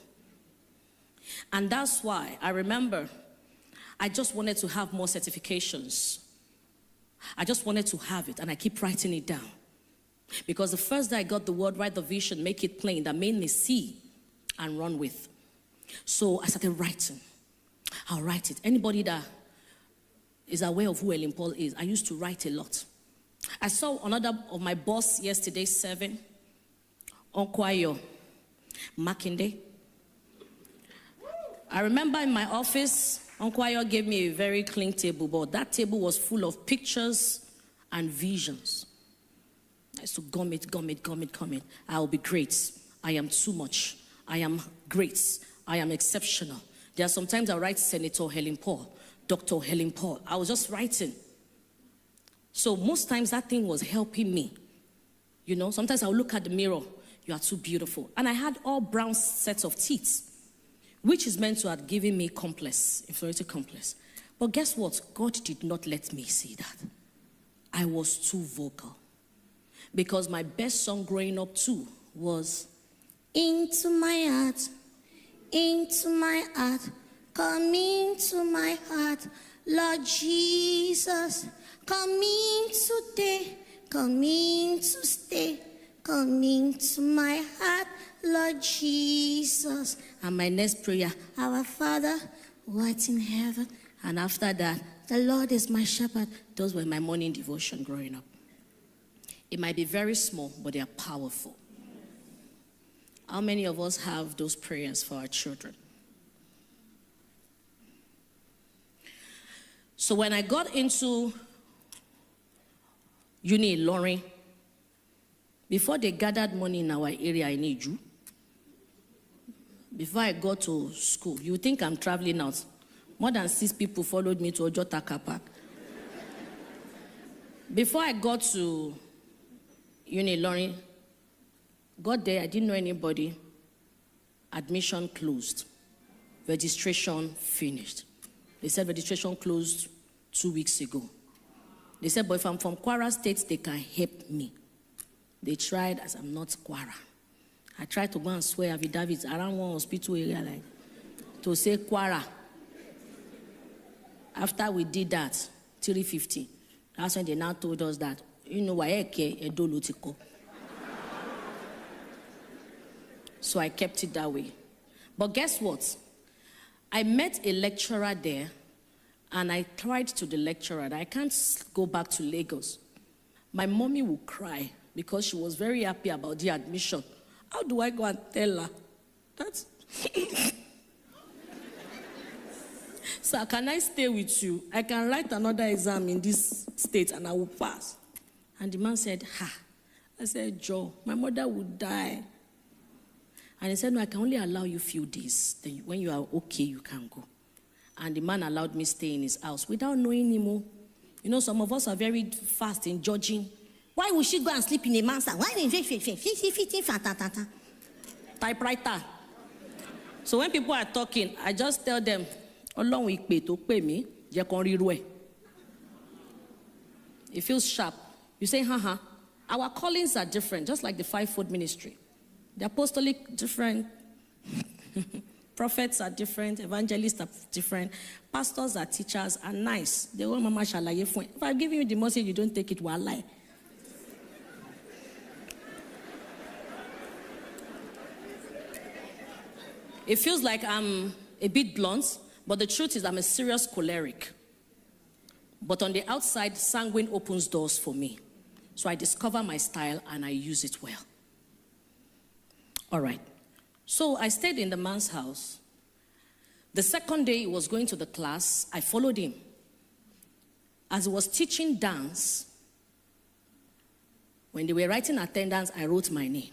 And that's why I remember I just wanted to have more certifications. I just wanted to have it, and I keep writing it down. Because the first day I got the word, write the vision, make it plain, that made me see and run with. So I started writing. I'll write it. Anybody that is aware of who Helen Paul is, I used to write a lot. I saw another of my boss yesterday, 7, Onkwayo Makinde. I remember in my office, Onkwayo gave me a very clean table, but that table was full of pictures and visions. I used to gum it. I'll be great. I am too much. I am great. I am exceptional. There are sometimes I write Senator Helen Paul, Dr. Helen Paul. I was just writing. So most times that thing was helping me. You know, sometimes I'll look at the mirror. You are too beautiful. And I had all brown sets of teeth, which is meant to have given me complex, inferiority complex. But guess what? God did not let me see that. I was too vocal. Because my best song growing up too was, into my heart, come into my heart, Lord Jesus, come in today, come in to stay, come into my heart, Lord Jesus. And my next prayer, our Father, who art in heaven. And after that, the Lord is my shepherd. Those were my morning devotion growing up. It might be very small, but they are powerful. How many of us have those prayers for our children? So when I got into Uni Ilorin, before they gathered money in our area in Iju, before I got to school, you think I'm traveling out. More than 6 people followed me to Ojota Car Park. Before I got to Uni Ilorin, got there, I didn't know anybody. Admission closed. Registration finished. They said registration closed 2 weeks ago. They said, but if I'm from Kwara State, they can help me. They tried, as I'm not Kwara. I tried to go and swear affidavits around one hospital area, like, to say Kwara. After we did that, 350, that's when they now told us that, you know, Edolutiko. So I kept it that way. But guess what? I met a lecturer there, and I tried to the lecturer that I can't go back to Lagos. My mommy will cry because she was very happy about the admission. How do I go and tell her? That's... Sir, can I stay with you? I can write another exam in this state and I will pass. And the man said, ha. I said, Joe, my mother would die. And he said, no, I can only allow you a few days. Then when you are okay, you can go. And the man allowed me stay in his house without knowing him. You know, some of us are very fast in judging. Why would she go and sleep in a man's house? Why typewriter. So when people are talking, I just tell them, Ọlọ́run ìpè tó pè mí, jẹ́ kán ríru ẹ̀. It feels sharp. You say, Our callings are different, just like the fivefold ministry. The apostolic different. Prophets are different. Evangelists are different. Pastors are teachers are nice. They want mama shalaye fun. If I'm giving you the message, you don't take it, wallahi. It feels like I'm a bit blunt, but the truth is I'm a serious choleric. But on the outside, sanguine opens doors for me. So I discover my style and I use it well. All right. So I stayed in the man's house. The second day he was going to the class, I followed him. As he was teaching dance, when they were writing attendance, I wrote my name.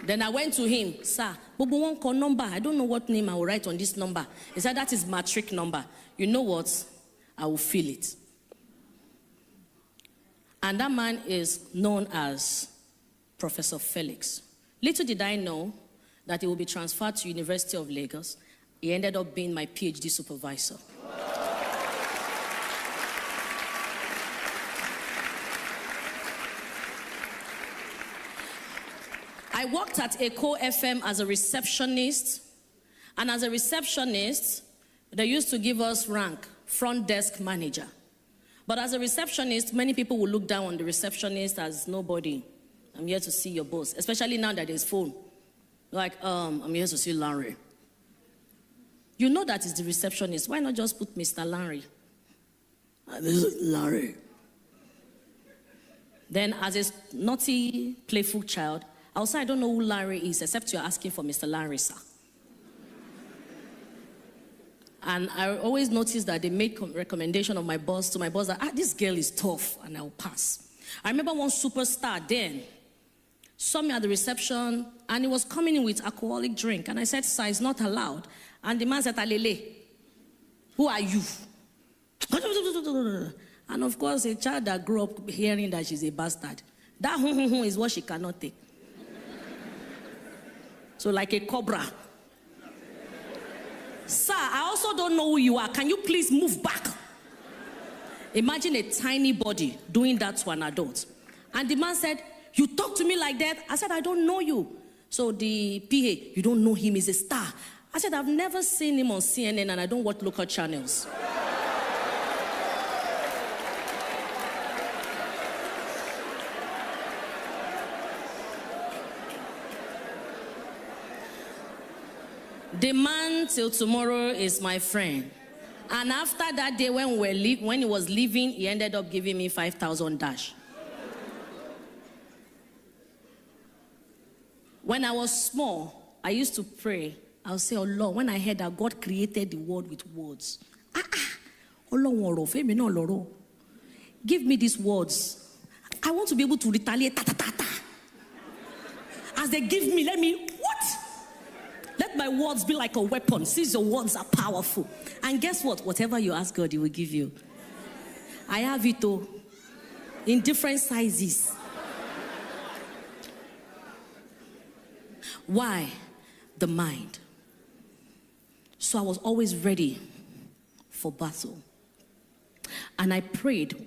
Then I went to him, sir, Bobo won't call number. I don't know what name I will write on this number. He said, that is matric number. You know what? I will fill it. And that man is known as Professor Felix. Little did I know that he will be transferred to University of Lagos. He ended up being my PhD supervisor. I worked at Echo FM as a receptionist. And as a receptionist, they used to give us rank, front desk manager. But as a receptionist, many people will look down on the receptionist as nobody. I'm here to see your boss, especially now that there's phone. Like, I'm here to see Larry. You know that is the receptionist. Why not just put Mr. Larry? This is Larry. Then as a naughty, playful child, I'll say I don't know who Larry is, except you're asking for Mr. Larry, sir. And I always notice that they make recommendation of my boss to my boss that, this girl is tough, and I'll pass. I remember one superstar then saw me at the reception, and he was coming in with alcoholic drink. And I said, sir, it's not allowed. And the man said, Alele, who are you? And of course, a child that grew up hearing that she's a bastard, that is what she cannot take. So like a cobra. Sir, I also don't know who you are. Can you please move back? Imagine a tiny body doing that to an adult. And the man said, you talk to me like that? I said, I don't know you. So the PA, you don't know him, he's a star. I said, I've never seen him on CNN and I don't watch local channels. The man till tomorrow is my friend. And after that day when he was leaving, he ended up giving me 5,000 dash. When I was small, I used to pray. I'll say, oh Lord, when I heard that God created the world with words. Give me these words. I want to be able to retaliate. As they give me, what? Let my words be like a weapon, since your words are powerful. And guess what? Whatever you ask God, He will give you. I have it all in different sizes. Why? The mind. So I was always ready for battle. And I prayed,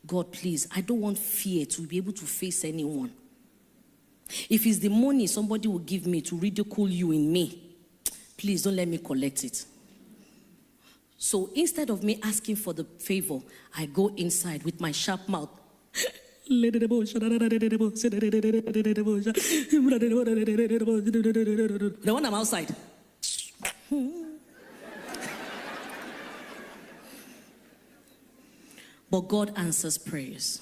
God, please, I don't want fear to be able to face anyone. If it's the money somebody will give me to ridicule you in me, please don't let me collect it. So instead of me asking for the favor, I go inside with my sharp mouth. Then when I'm outside, but God answers prayers.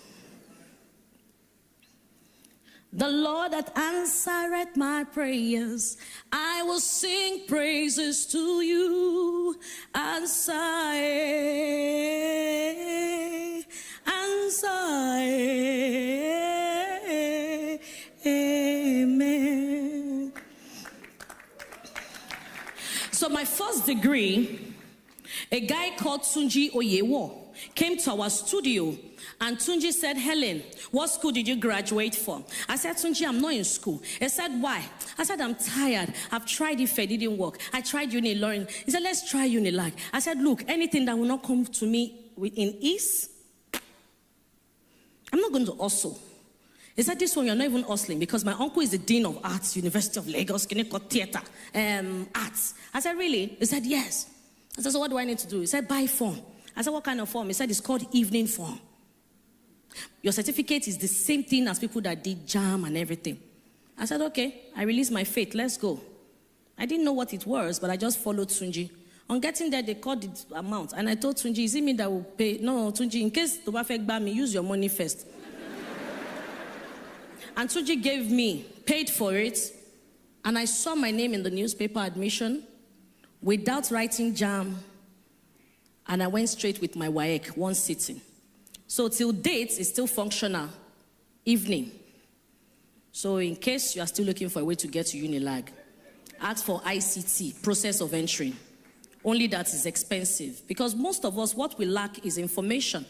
The Lord that answereth my prayers, I will sing praises to you. Answer, amen. So my first degree, a guy called Tunji Oyewo came to our studio, and Tunji said, Helen, what school did you graduate from? I said, Tunji, I'm not in school. He said, why? I said, I'm tired. I've tried it didn't work. I tried Unilorin. He said, let's try Unilag. I said, look, anything that will not come to me in ease, I'm not going to hustle. He said, this one, you're not even hustling, because my uncle is the Dean of Arts, University of Lagos, Theatre, Arts. I said, really? He said, yes. I said, so what do I need to do? He said, buy form. I said, what kind of form? He said, it's called evening form. Your certificate is the same thing as people that did JAM and everything. I said, okay. I released my faith. Let's go. I didn't know what it was, but I just followed Tunji. On getting there, they called the amount. And I told Tunji, is it me that will pay? No, Tunji, in case to perfect buy me, use your money first. And Tunji gave me, paid for it. And I saw my name in the newspaper admission without writing JAM. And I went straight with my WAEC, one sitting. So till date, it's still functional, evening. So in case you are still looking for a way to get to Unilag, ask for ICT, process of entry. Only that is expensive. Because most of us, what we lack is information.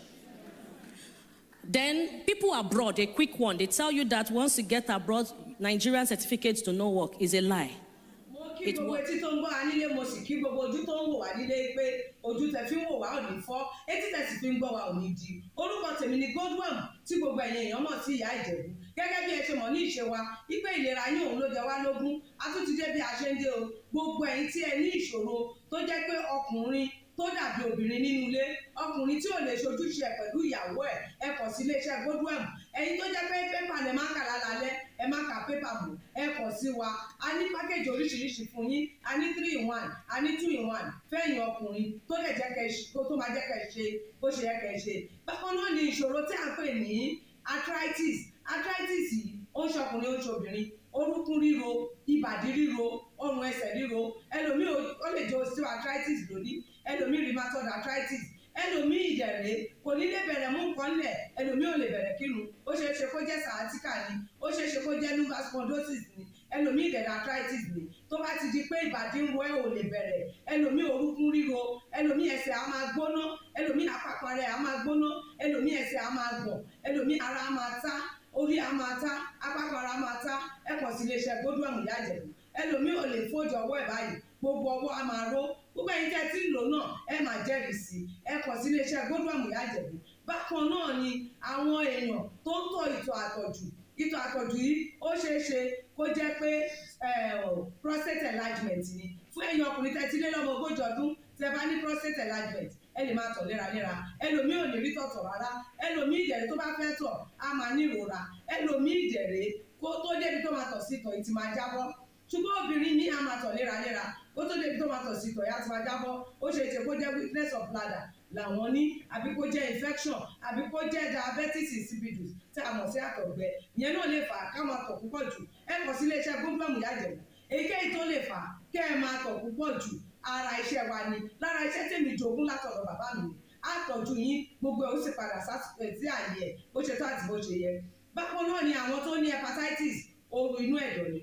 Then people abroad, a quick one, they tell you that once you get abroad, Nigerian certificates do not work. Is a lie. It works. Ojú tẹ fi ń wò wá ò ní fọ́, etí tẹ sì fi ń gbọ́ wá ò ní di. Orúkọ tèmi ni Godwin tí gbogbo ẹ̀yin èèyàn mọ̀ sí ìyá Ìjẹ̀bú. Gẹ́gẹ́ bí ẹ ṣe mọ̀ ní ìṣe wa, wípé ìlera yín òun ló jẹ wá lógún. A tún ti dé bí a ṣe ń dé o. Gbogbo ẹ̀yin tí ẹ ní ìṣòro tó jẹ́ pé ọkùnrin tó dàbí obìnrin nínú ilé, ọkùnrin tí ò lè ṣojúṣe ẹ̀ pẹ̀lú ìyàwó ẹ̀ kọ̀ sí iléeṣẹ́ Godwin. Ẹ̀yin tó jẹ́ pé pépà lẹ máa kà lálálẹ́, ẹ má ka pépà mọ́, ẹ kọ̀ sí wa. A ní pákéjì oríṣiríṣi fún yín, a ní 3-in-1, a ní 2-in-1 fẹ́yìn ọkùnrin tó lè jẹ́ tó máa jẹ́ kẹ́ ṣe bó ṣe yẹ kẹ́ ṣe. Bákan náà ni ìṣòro tí a ń pè ní arthritis. Arthritis yìí ó ń ṣọkùnrin ó ń ṣobìnrin, orúnkún ríro, ìbàdí ríro, ọrùn ẹsẹ̀ ríro, ẹlòmíì ó lè jẹ́ osteoarthritis lónìí, ẹlòmíì rheumatoid arthritis, ẹlòmíì ìjẹ̀rẹ̀ kò ní lè bẹ̀rẹ̀ mú nǹkan lẹ̀, ẹlòmíì ò lè bẹ̀rẹ̀ kírun, ó ṣeé ṣe kó jẹ́ sciatica ni, ó ṣeé ṣe kó jẹ́ lumbar spondylosis ni, ẹlòmíì ìdẹ̀rẹ̀ arthritis ni. Tó bá ti di pé ìbàdí ń wọ́ ẹ̀ ò lè bẹ̀rẹ̀, ẹlòmíì orúnkún ríro, ẹlòmíì ẹsẹ̀ á máa gbóná, ẹlòmíì àpapọ̀ rẹ̀ á máa gbóná, ẹlòmíì ẹsẹ̀ á máa gbọ̀n, ẹlòmíì ara á máa tá, orí á máa tá, àpapọ̀ ara á máa tá. Ẹ kàn sí iléeṣẹ́ Godwin ìyá Ìjẹ̀bú. Ẹlòmíì ò lè fojú ọwọ́ ẹ̀ báyìí, gbogbo ọwọ́ á máa ró. Gbogbo ẹ̀yin tẹ́ tí ń lò náà ẹ máa jẹ́rìí sí. Ẹ kàn sí iléeṣẹ́ Godwin ìyá Ìjẹ̀bú. Bákan náà ni àwọn èèyàn tó ń tọ̀ ìtọ̀ àtọ̀jù. Ìtọ̀ àtọ̀jù yìí ó ṣeé ṣe kó jẹ́ pé prostate enlargement ni. Fún ẹ̀yin ọkùnrin tẹ́ ti lé lọ́mọ 40 ọdún tẹ́ bá ní prostate enlargement, ẹ lè máa tọ̀ léraléra. Ẹlòmíì ò lè rí tọ̀tọ̀ rárá. Ẹlòmíì ìdẹ̀rẹ̀ tó bá fẹ́ tọ̀ á máa ní ìrora. Ẹlòmíì ìdẹ̀rẹ̀ kó tó débi tó máa tọ̀ sí tọ̀ ìtì máa jábọ́. Ṣùgbọ́n obìnrin ní á máa tọ̀ léraléra. Kó tó débi tó máa tọ̀ sí tọ̀ ìyá ti máa jábọ́. Ó ṣe é ṣe kó jẹ́ weakness of bladder làwọn ní, àbí kó jẹ́ infection, àbí kó jẹ́ diabetes insipidus tí a mọ̀ sí àtọ̀gbẹ. Ìyẹn náà lè fà á ká máa tọ̀ púpọ̀ jù. Ẹ kàn sí iléeṣẹ́ Godwin ìyá Ìjẹ̀bú. Èyíkéyìí tó lè fà á kẹ́ ẹ máa tọ̀ púpọ̀ jù, ara iṣẹ́ wa ni. Lára iṣẹ́ tèmi jogún látọ̀dọ̀ bàbá mi. Àtọ̀jú yín gbogbo ẹ̀ ó sì padà sí àyè ẹ̀ bó ṣe tó àti bó ṣe yẹ. Bákan náà ni àwọn tó ní hepatitis, ooru inú ẹ̀dọ̀ ni.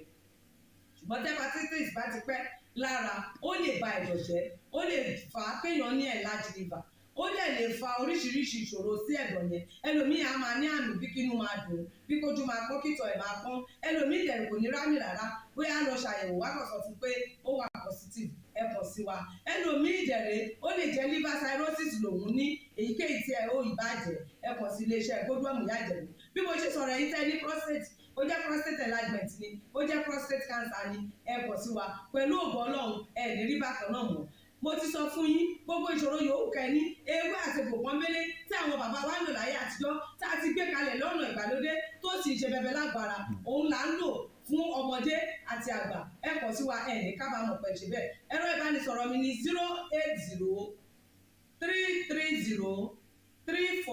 Ṣùgbọ́n tí hepatitis bá ti pẹ́ lára, ó lè ba ẹ̀dọ̀ jẹ́, ó lè fà á kéèyàn ní enlarged liver, ó lè fa oríṣiríṣi ìṣòro sí ẹ̀dọ̀ yẹn. Ẹlòmíì á máa ní àmì bí kínú máa dùn, bí kójú máa pọ́n, kítọ̀ ẹ̀ máa pọ́n. Ẹlòmíì dẹ̀rù kò ní rámì rárá, bóyá lọ ṣàyẹ̀wò wá kàn sọ fún pé ó wà positive, ẹ kàn sí wa. Ẹlòmíì dẹ̀rẹ̀ ó lè jẹ́ liver cirrhosis lòun ní, èyíkéyìí tí ẹ ó ìbàjẹ́, ẹ kàn sí iléeṣẹ́ Godwin ìyá Ìjẹ̀bú. Bí mo ṣe sọ̀rọ̀ yìí tẹ́ ní prostate, ó jẹ́ prostate enlargement ni, ó jẹ́ prostate cancer ni, ẹ kàn sí wa. Pẹ̀lú ògo Ọlọ́run ẹ ní rí bákan náà mọ́. Mo ti sọ fún yín gbogbo ìṣòro yòówù kẹ́ ní, ewé àti egbò pọ́nbélé tí àwọn bàbá wa ń lò láyé àtijọ́ tá a ti gbé kalẹ̀ lọ́nà ìgbàlódé tó sì ṣe bẹbẹ lágbára, òun là ń lò fún ọmọdé àti àgbà. Ẹ kàn sí wa, ẹ ní kábàámọ̀ pẹ̀ ṣe bẹ́ẹ̀. Ẹ̀rọ ìbánisọ̀rọ̀ mi ni 080 330 34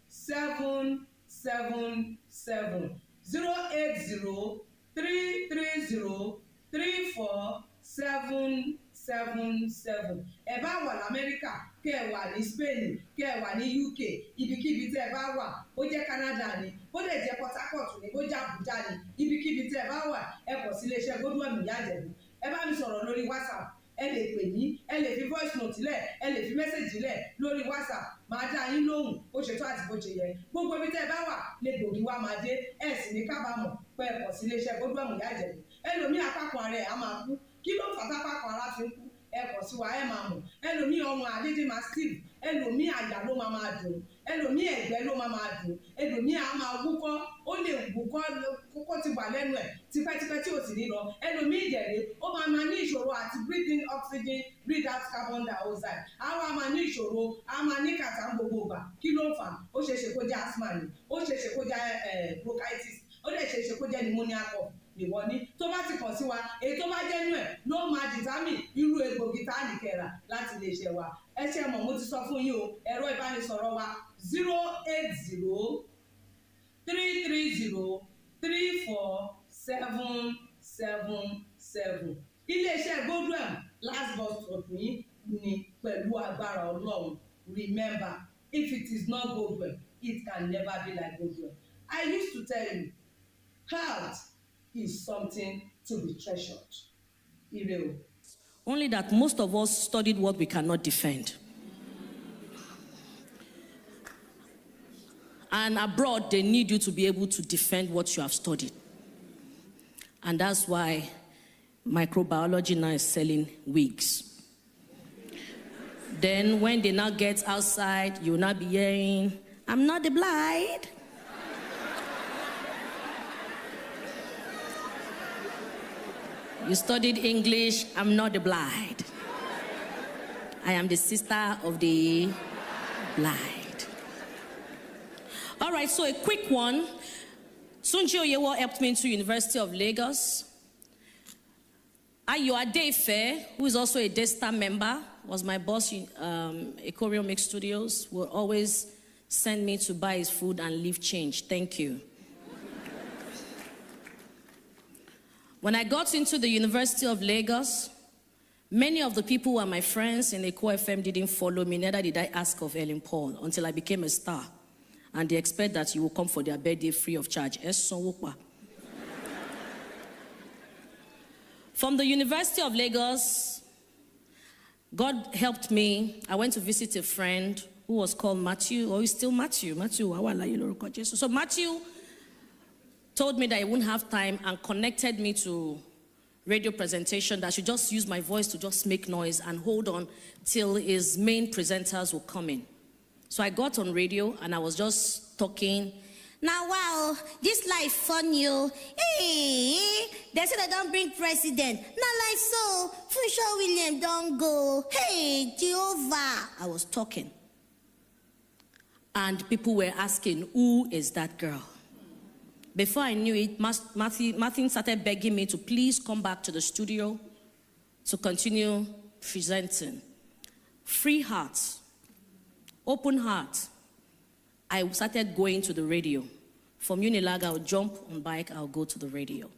080-330-3477. 080-330-3477. ẹ bá wà lamẹ́ríkà kẹ́ ẹ wà ní Spain kẹ́ ẹ wà ní UK ibikíbi tẹ́ ẹ bá wà ó jẹ́ Canada ni ó lè jẹ́ Port Harcourt ni ó jẹ́ Abuja ni ibikíbi tẹ́ ẹ bá wà ẹ kọ̀ sí iléeṣẹ́ Godwin Ìyá Ìjẹ̀bú ẹ bá mi sọ̀rọ̀ lórí WhatsApp ẹ lè pè mí ẹ lè fi voice note lẹ̀ ẹ lè fi message lẹ̀ lórí WhatsApp máa dá yín lóhùn bó ṣe tó àti bó ṣe yẹ gbogbo ibi tẹ́ ẹ bá wà lè gbòógì wá máa dé ẹ sì ní kábàámọ̀ pé ẹ kọ̀ sí iléeṣẹ́ Godwin Ìyá Ìjẹ̀bú ẹlòmíì apákan ara ẹ̀ á máa kú kí ló fà tápákan ara fi ń kú ẹ kọ̀ sí wa ẹ máa mọ̀ ẹlòmíì ọrùn àdédé máa steve ẹlòmíì àyà ló máa dùn ẹlòmíì ẹ̀gbẹ́ ló máa dùn ẹlòmíì á máa wúkọ́ ó lè wúkọ́ kókó ti wà lẹ́nu ẹ̀ tipẹ́tipẹ́ tí ò sì ní lọ ẹlòmíì ìjẹ̀rẹ̀ ó máa ní ìṣòro àti breathe in oxygen breathe out carbon dioxide àwa máa ní ìṣòro á máa ní kàtà gbogbo ìgbà kí ló ń fà ó ṣeéṣe kó jẹ́ asthma ni ó ṣeéṣe kó jẹ́ bronchitis ó lè ṣeéṣe kó jẹ́ pneumonia cough ìwọ ní tó bá ti kàn sí wa èyí tó bá jẹ́ nú ẹ̀ ló máa dìtámì irú egbògi tá a lè kẹ̀rà láti lè ṣe wa ẹ ṣe mọ̀ mo ti sọ fún yín o ẹ̀rọ ìbánisọ̀rọ̀ wa 080-330-3477. iléeṣẹ́ Godwin last bus stop yín ni pẹ̀lú agbára Ọlọ́run remember if it is not Godwin it can never be like Godwin. I used to tell you health is something to be treasured. Only that most of us studied what we cannot defend. And abroad, they need you to be able to defend what you have studied. And that's why microbiology now is selling wigs. Then when they now get outside, you will not be hearing, I'm not the blind. You studied English, I'm not the blind. I am the sister of the blind. All right, so a quick one. Sunji Oyewo helped me into University of Lagos. Ayo Adeife, who is also a Daystar member, was my boss in Ecoreal Mix Studios, will always send me to buy his food and leave change. Thank you. When I got into the University of Lagos, many of the people who are my friends in Eko FM didn't follow me, neither did I ask of Helen Paul until I became a star. And they expect that you will come for their birthday free of charge. From the University of Lagos, God helped me. I went to visit a friend who was called Matthew, or he's still Matthew. So Matthew told me that he wouldn't have time and connected me to radio presentation, that I should just use my voice to just make noise and hold on till his main presenters will come in. So I got on radio and I was just talking. Now, wow, this life fun, you. Hey, they said they don't bring president. Not like so. Funshaw William don't go. Hey, Jehovah. I was talking. And people were asking, who is that girl? Before I knew it, Martin started begging me to please come back to the studio to continue presenting. Free heart, open heart. I started going to the radio. From Unilag, I'll jump on bike, I'll go to the radio.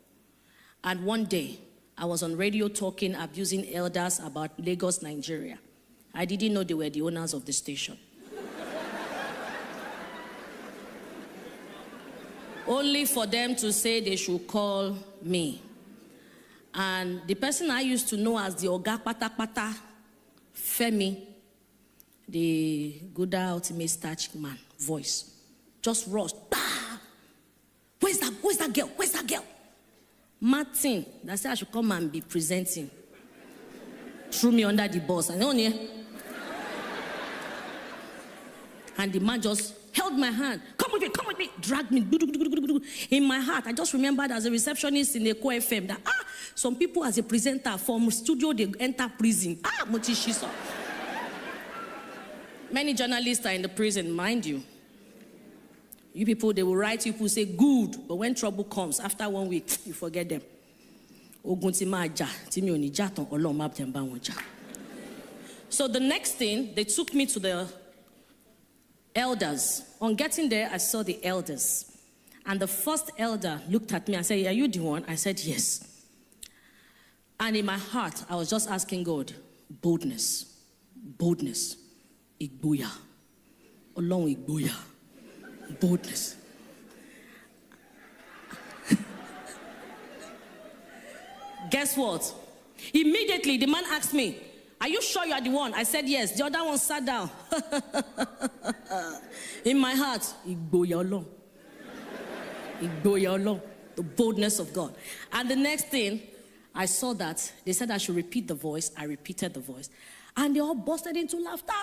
And one day, I was on radio talking, abusing elders about Lagos, Nigeria. I didn't know they were the owners of the station. Only for them to say they should call me. And the person I used to know as the Oga Pata Pata, Femi, the Gouda ultimate starch man, voice, just rushed. Bah! Where's that girl? Where's that girl? Martin, that said I should come and be presenting. Threw me under the bus. And the man just held my hand. Come with me, dragged me. In my heart, I just remembered as a receptionist in Eko FM that, some people as a presenter from studio, they enter prison. Motishiso. Many journalists are in the prison, mind you. You people, they will write, you people say good, but when trouble comes, after 1 week, you forget them. So the next thing, they took me to the elders. On getting there, I saw the elders. And the first elder looked at me and said, "Are you the one?" I said, "Yes." And in my heart, I was just asking God, boldness, boldness, igboya, Olorun igboya, boldness. Guess what? Immediately, the man asked me, "Are you sure you are the one?" I said, "Yes." The other one sat down. In my heart, igboya Olorun. Igboya Olorun, the boldness of God. And the next thing, I saw that they said I should repeat the voice. I repeated the voice. And they all busted into laughter.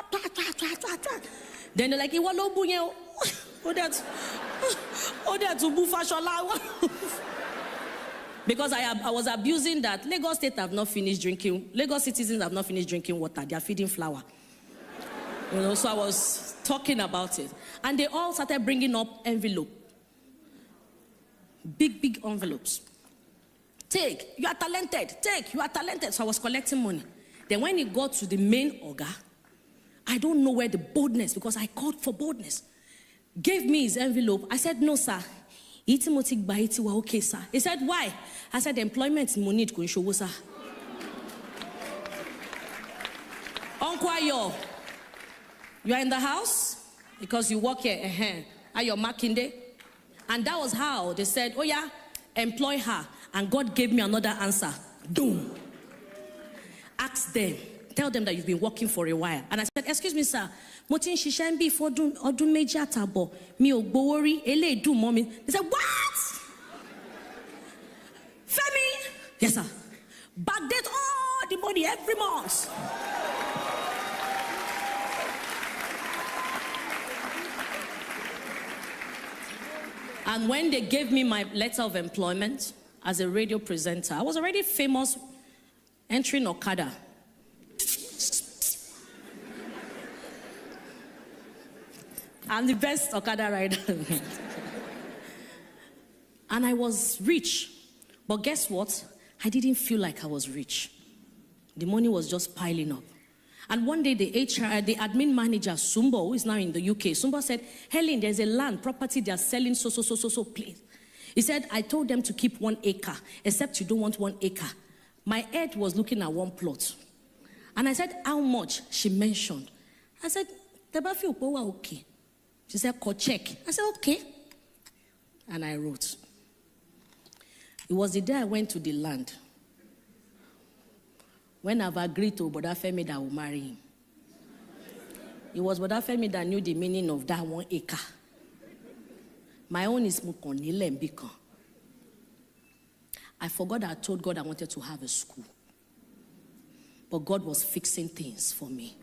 Then they're like, "Iwo lo bu yen o." Because I was abusing that Lagos State have not finished drinking, Lagos citizens have not finished drinking water. They are feeding flour. So I was talking about it. And they all started bringing up envelope. Big envelopes. Take, you are talented. Take, you are talented. So I was collecting money. Then when it got to the main oga, I don't know where the boldness, because I called for boldness, gave me his envelope. I said, "No, sir. Okay, sir." He said, "Why?" I said, "Employment money to show, sir." Uncle Ayo, you are in the house because you work here. Are you marking day? And that was how they said, "Oh yeah, employ her." And God gave me another answer. Boom. Ask them. Tell them that you've been working for a while. And I said, "Excuse me, sir. Motin shishen bi for odun meji atabo. Mi o gbowori ele do mommy." They said, "What? Femi?" "Yes, sir." "Backdate all the money every month." And when they gave me my letter of employment as a radio presenter, I was already famous entering Okada. I'm the best Okada rider. And I was rich. But guess what? I didn't feel like I was rich. The money was just piling up. And one day the admin manager, Sumbo, who is now in the UK, Sumbo said, "Helen, there's a land, property they are selling, so, please." He said, "I told them to keep 1 acre, except you don't want 1 acre. My head was looking at 1 plot. And I said, "How much?" She mentioned. I said, "Tebafi Upowa, okay." She said, "Call check." I said, "Okay." And I wrote. It was the day I went to the land, when I've agreed to Boda Femi that I will marry him. It was Boda Femi that knew the meaning of that 1 acre. My own is Mukonile Mbiko. I forgot that I told God I wanted to have a school. But God was fixing things for me.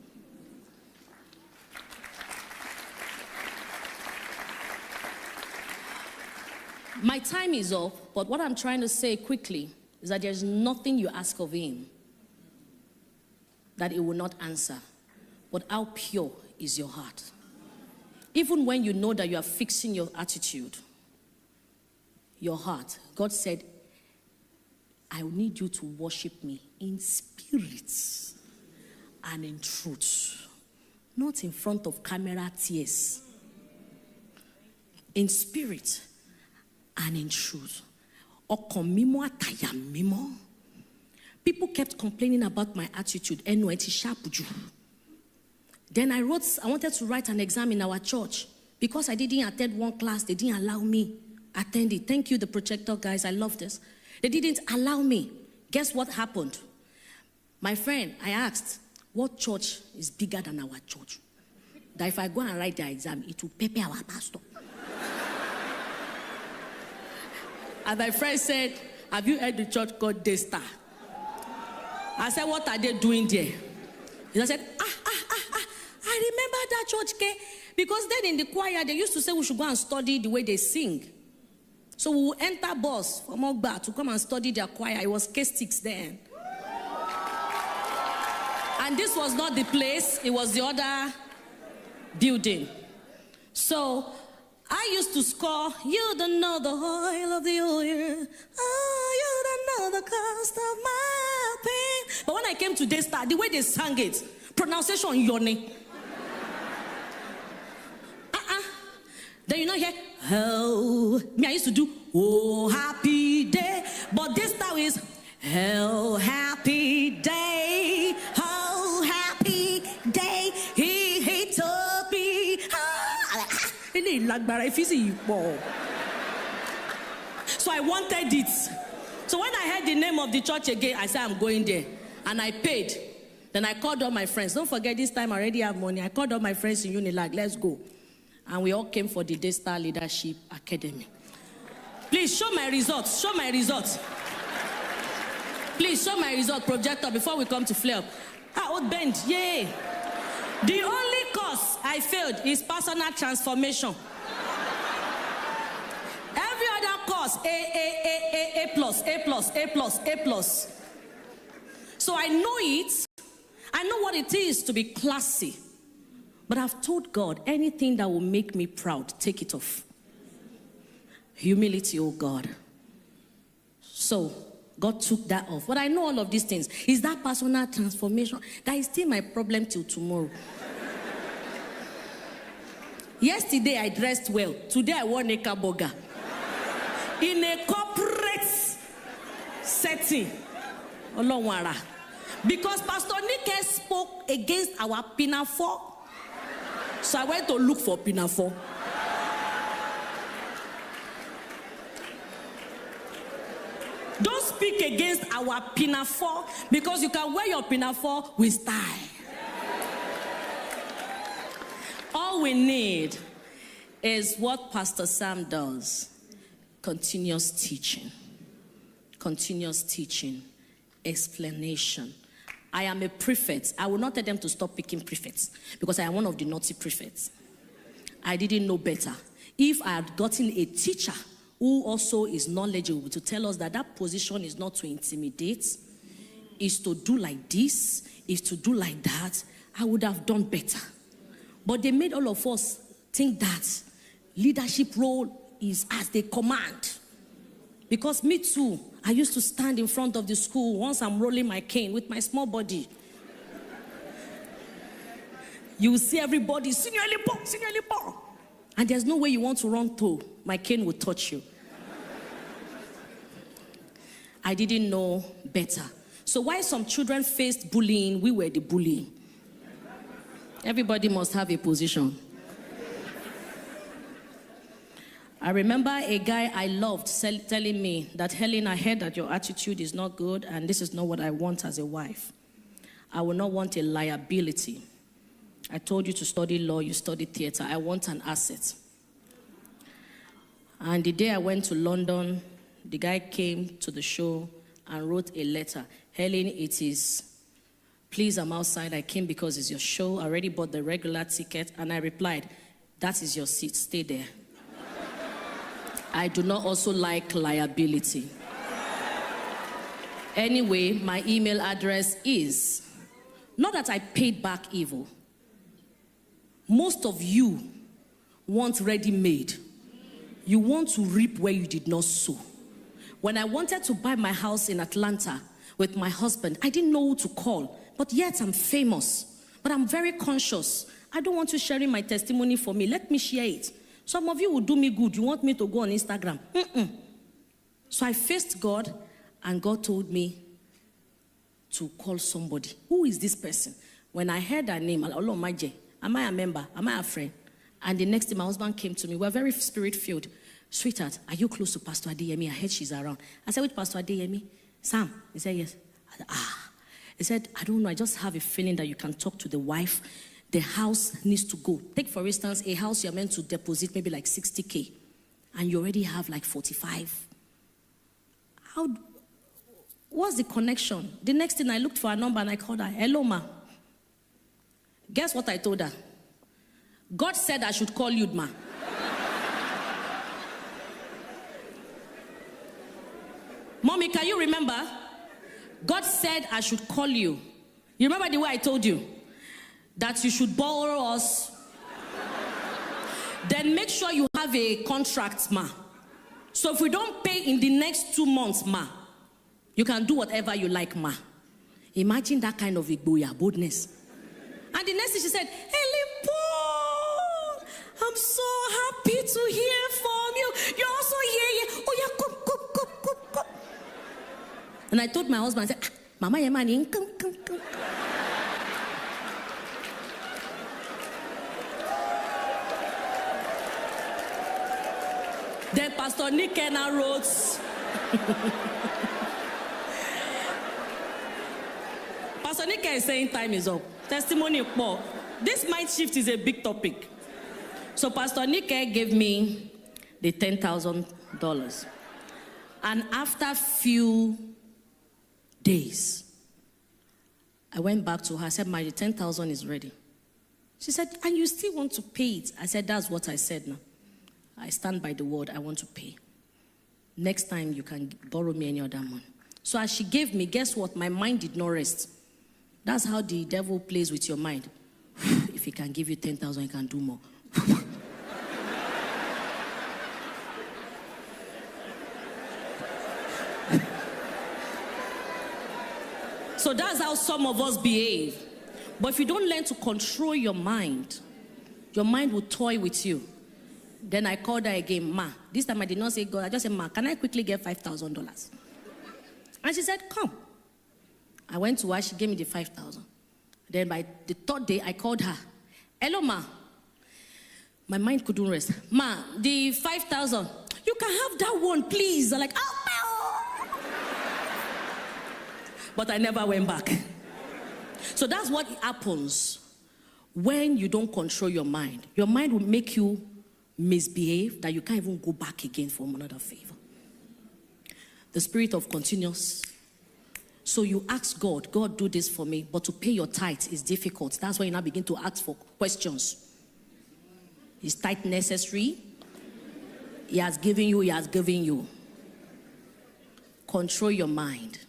My time is up, but what I'm trying to say quickly is that there's nothing you ask of him that he will not answer. But how pure is your heart? Even when you know that you are fixing your attitude, your heart, God said, "I need you to worship me in spirit and in truth, not in front of camera tears. In spirit and in truth." People kept complaining about my attitude. Then I wanted to write an exam in our church. Because I didn't attend one class, they didn't allow me attend it. Thank you, the projector guys, I love this. They didn't allow me. Guess what happened? My friend, I asked, "What church is bigger than our church? That if I go and write the exam, it will pepper our pastor." And my friend said, "Have you heard the church called Daystar?" I said, "What are they doing there?" He said, I remember that church, because then in the choir, they used to say we should go and study the way they sing. So we will enter bus from Ogba to come and study their choir. It was K6 then. And this was not the place, it was the other building. So I used to score, "You don't know the oil of the oil. Oh, you don't know the cost of my pain." But when I came to Daystar, the way they sang it, pronunciation, Yoni. Then you know hear, oh, me I used to do, oh, happy day. But this style is, oh, happy day, oh, happy day, he told me. So I wanted it. So when I heard the name of the church again, I said, I'm going there. And I paid. Then I called all my friends. Don't forget, this time I already have money. I called all my friends in Unilag. Let's go. And we all came for the Daystar Leadership Academy. Please show my results. Show my results. Please show my result projector before we come to flare up. Old bend, yay. The only course I failed is personal transformation. Every other course, A plus, A plus, A plus, A plus. So I know it. I know what it is to be classy. But I've told God, anything that will make me proud, take it off. Humility, oh God. So God took that off. But I know all of these things. Is that personal transformation? That is still my problem till tomorrow. Yesterday I dressed well. Today I wore Neka Boga. In a corporate setting. Olonwara. Because Pastor Nike spoke against our pinafore. So I went to look for pinafore. Don't speak against our pinafore, because you can wear your pinafore with style. All we need is what Pastor Sam does. Continuous teaching. Continuous teaching. Explanation. I am a prefect. I will not tell them to stop picking prefects, because I am one of the naughty prefects. I didn't know better. If I had gotten a teacher who also is knowledgeable to tell us that that position is not to intimidate, is to do like this, is to do like that, I would have done better. But they made all of us think that leadership role is as they command. Because me too, I used to stand in front of the school once I'm rolling my cane with my small body. You will see everybody, Senior Lipo. And there's no way you want to run to. My cane will touch you. I didn't know better. So while some children faced bullying, we were the bullying. Everybody must have a position. I remember a guy I loved telling me that, Helen, I heard that your attitude is not good and this is not what I want as a wife. I will not want a liability. I told you to study law, you study theater. I want an asset. And the day I went to London, the guy came to the show and wrote a letter. Helen, it is, please, I'm outside. I came because it's your show. I already bought the regular ticket. And I replied, that is your seat. Stay there. I do not also like liability. Anyway, my email address is, not that I paid back evil. Most of you want ready-made. You want to reap where you did not sow. When I wanted to buy my house in Atlanta with my husband, I didn't know who to call, but yet I'm famous. But I'm very conscious. I don't want you sharing my testimony for me. Let me share it. Some of you will do me good. You want me to go on Instagram. So I faced God, and God told me to call somebody. Who is this person? When I heard her name, Allah Maje, am I a member? Am I a friend? And the next day, my husband came to me. We're very spirit-filled. Sweetheart, are you close to Pastor Adeyemi? I heard she's around. I said, which Pastor Adeyemi? Sam. He said, yes. I said, He said, I don't know. I just have a feeling that you can talk to the wife. The house needs to go. Take, for instance, a house you're meant to deposit maybe like 60K. And you already have like 45. What's the connection? The next thing, I looked for a number and I called her. Hello, ma. Guess what I told her? God said I should call you, ma. Mommy, can you remember? God said I should call you. You remember the way I told you? That you should borrow us. Then make sure you have a contract, ma. So if we don't pay in the next 2 months, ma, you can do whatever you like, ma. Imagine that kind of igboya, boldness. And the next thing she said, Helen Paul, I'm so happy to And I told my husband, I said, Mama, your money, come. Then Pastor Nick Kenna wrote, Pastor Nick is saying time is up. Testimony poor. This mind shift is a big topic. So Pastor Nick gave me the $10,000. And after few days, I went back to her. I said, my 10,000 is ready. She said, and you still want to pay it? I said, that's what I said now. I stand by the word, I want to pay. Next time you can borrow me any other money. So as she gave me, guess what? My mind did not rest. That's how the devil plays with your mind. If he can give you 10,000, he can do more. So that's how some of us behave. But if you don't learn to control your mind will toy with you. Then I called her again, Ma. This time I did not say God. I just said, Ma, can I quickly get $5,000? And she said, come. I went to her. She gave me the 5,000. Then by the third day, I called her. Hello, Ma. My mind couldn't rest. Ma, the 5,000. You can have that one, please. I'm like, oh, no. But I never went back. So that's what happens when you don't control your mind. Your mind will make you misbehave that you can't even go back again for another favor. The spirit of continuous. So you ask God, God, do this for me, but to pay your tithe is difficult. That's why you now begin to ask for questions. Is tithe necessary? He has given you. Control your mind.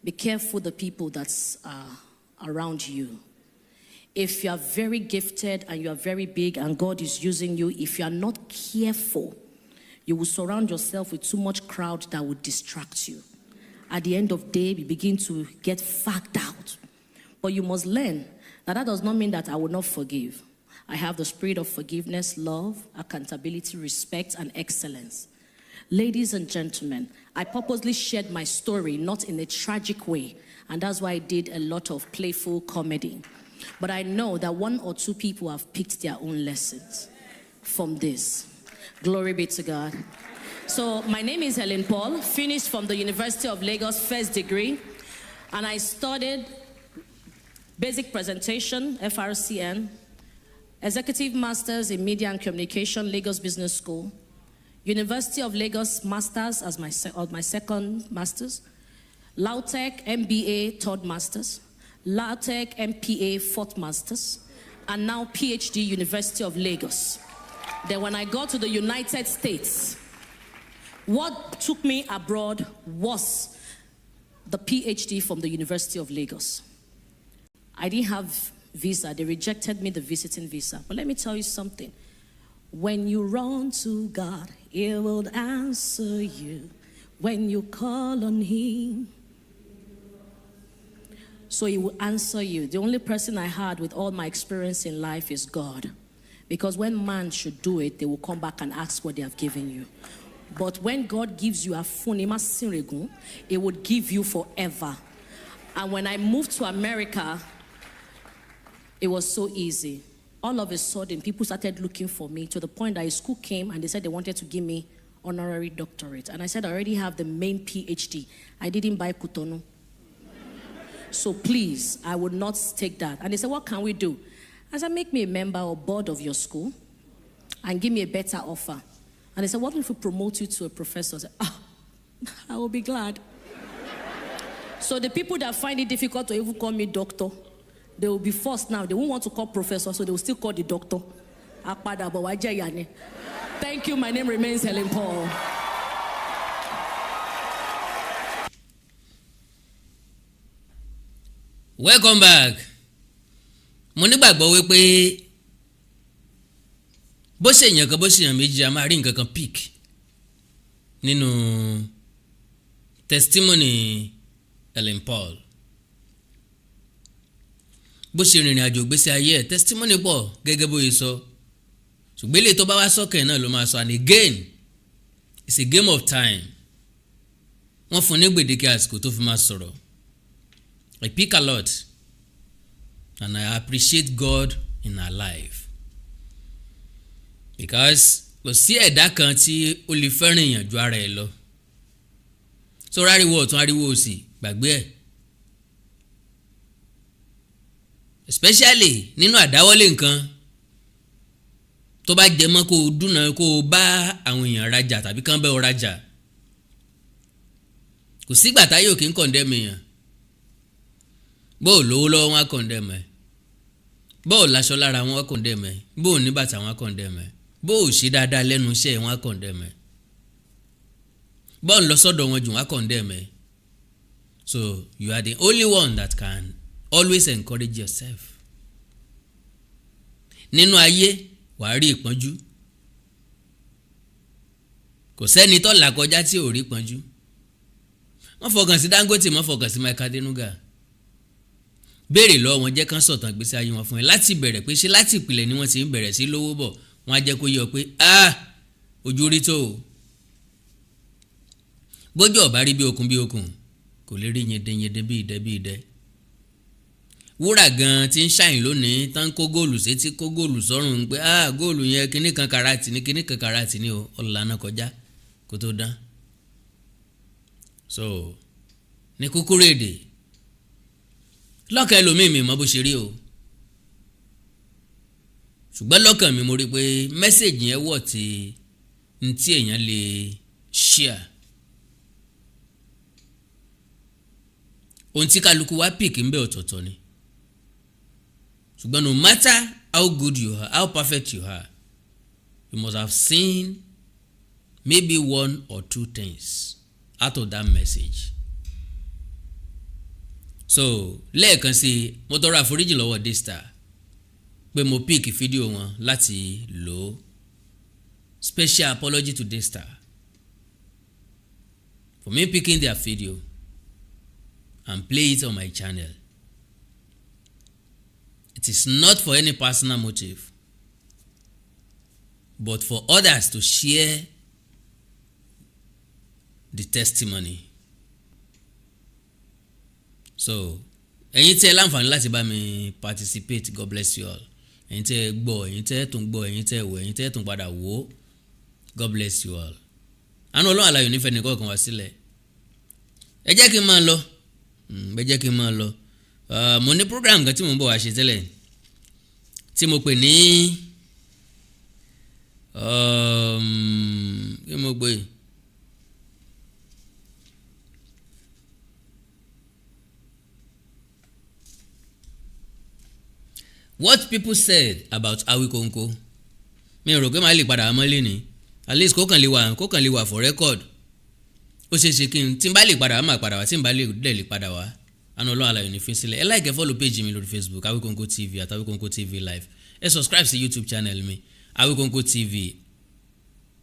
Be careful the people that's around you. If you are very gifted and you are very big and God is using you, if you are not careful, you will surround yourself with too much crowd that will distract you. At the end of the day, you begin to get fagged out. But you must learn that does not mean that I will not forgive. I have the spirit of forgiveness, love, accountability, respect, and excellence. Ladies and gentlemen, I purposely shared my story, not in a tragic way, and that's why I did a lot of playful comedy. But I know that one or two people have picked their own lessons from this. Glory be to God. So my name is Helen Paul, finished from the University of Lagos, first degree. And I studied basic presentation, FRCN, executive masters in media and communication, Lagos Business School. University of Lagos masters as my second masters. LAUTECH MBA, third masters. LAUTECH MPA, fourth masters, and now PhD, University of Lagos. Then when I got to the United States, what took me abroad was the PhD from the University of Lagos. I didn't have visa. They rejected me the visiting visa. But let me tell you something. When you run to God, He will answer you. When you call on Him, so He will answer you. The only person I had with all my experience in life is God. Because when man should do it, they will come back and ask what they have given you. But when God gives you a phone, it would give you forever. And when I moved to America, it was so easy. All of a sudden, people started looking for me to the point that a school came and they said they wanted to give me honorary doctorate. And I said, I already have the main PhD. I didn't buy Cotonou. So please, I would not take that. And they said, what can we do? I said, make me a member or board of your school and give me a better offer. And they said, what if we promote you to a professor? I said, I will be glad. So the people that find it difficult to even call me doctor, they will be forced now. They won't want to call professor, so they will still call the doctor. Thank you. My name remains Helen Paul. Welcome back. Mo nígbàgbọ́ wípé bó ṣe èèyàn kan bó ṣe èèyàn méjì a máa rí nǹkan kan pick nínú testimony Helen Paul. Bó ṣe rìnrìn àjò gbésí ayé ẹ̀ testimony pọ̀ gẹ́gẹ́ bó ṣe sọ. Ṣùgbọ́n ilé tó bá wá sọ́kàn náà ló máa sọ, and again it's a game of time. wọ́n fún ní gbèdéke àsìkò tó fi máa sọ̀rọ̀. I pick a lot and I appreciate God in our life because kò sí ẹ̀dá kan tí ó lè fẹ́ràn èèyàn ju ara ẹ̀ lọ. So ráriwo ọ̀tún ariwo òsì gbàgbé ẹ̀, especially nínú àdáwọ́lé nǹkan tó bá jẹ mọ́ kó o dúnà kó o bá àwọn èèyàn rajà tàbí kán bẹ́ ọ rajà. Kò sígbà táyé ò kí ń kọ̀ndẹ́mù èèyàn. Bó o lówó lọ́wọ́ wọn á kọ̀ndẹ́mù ẹ̀, bó o láṣọ lára wọn á kọ̀ndẹ́mù ẹ̀, bó o ní bàtà wọn á kọ̀ndẹ́mù ẹ̀, bó o ṣe dáadáa lẹ́nu iṣẹ́ wọn á kọ̀ndẹ́mù ẹ̀, bó o ń lọ sọ́dọ̀ wọn jù wọn á kọ̀ndẹ́mù ẹ̀. So you are the only one that can always encourage yourself. Nínú ayé wàá rí ìpọ́njú, kò sẹ́ni tó là kọjá tí ò rí ìpọ́njú. Wọ́n fọkàn sí Dangote, wọ́n fọkàn sí Mike Adenuga. Béèrè lọ́wọ́ wọn, jẹ́ kán sọ̀tàn gbèsè ayé wọn fún ẹ láti bẹ̀rẹ̀ pé ṣé láti ìpìlẹ̀ ni wọ́n ti ń bẹ̀rẹ̀ sí lówó bọ̀. Wọ́n á jẹ́ kó yọ pé ojú rí tó o. Bójú ọ̀bá rí bí okùn kò lè rí yẹndẹyẹndẹ bí idẹ. Wúrà gan tí ń ṣàyìn lónìí tán kó góòlù sétí kó góòlù sọ́rùn pé góòlù yẹn kíní kan kàràtì ní ọ̀lànà kọjá kó tó dán. So ní kúkúrú èdè lọ́kàn ẹlòmíì mi mọ bó ṣe rí o, ṣùgbọ́n lọ́kàn mi mo rí pé mẹ́sẹ̀gì yẹn wọ̀ tí èèyàn lè share. Ohun tí kálukú wá pick ń bẹ ọ̀tọ̀ọ̀tọ̀ ni, ṣùgbọ́n no matter how good you are, how perfect you are, you must have seen maybe one or two things out of that message. So lẹ́ẹ̀kan sí mo tọrọ àforíjì lọ́wọ́ Daystar pé mo pick fídíò wọn láti lò ó. Special apology to Daystar for me picking their video and play it on my channel. It is not for any personal motive, but for others to share the testimony. So ẹ̀yin tí ẹ láǹfààní láti bá mi participate, God bless you all. Ẹ̀yin tí ẹ gbọ́, ẹ̀yin tí ẹ tún gbọ́, ẹ̀yin tí ẹ wò, ẹ̀yin tí ẹ tún padà wò, God bless you all. Àánú Ọlọ́run àlàyé onífẹ́ nìkan kan wá sílẹ̀. Ẹ jẹ́ kí n máa lọ. Mo ní program kan tí mo ń bọ̀ wá ṣe tẹ́lẹ̀ tí mo pè ní kí mo gbé what people said about Awikonko. Mi rò pé màá lè padà mọ́lé ni, at least kó kàn lè wà for record. Ó ṣe ṣe kí n tí n bá lè padà wá máa padà wá, tí n bá lè padà wá. Àánú Ọlọ́run àlàyé ní fi sílẹ̀. Ẹ like, follow page mi lórí Facebook Awikonko TV àti Awikonko TV live. Ẹ subscribe sí YouTube channel mi Awikonko TV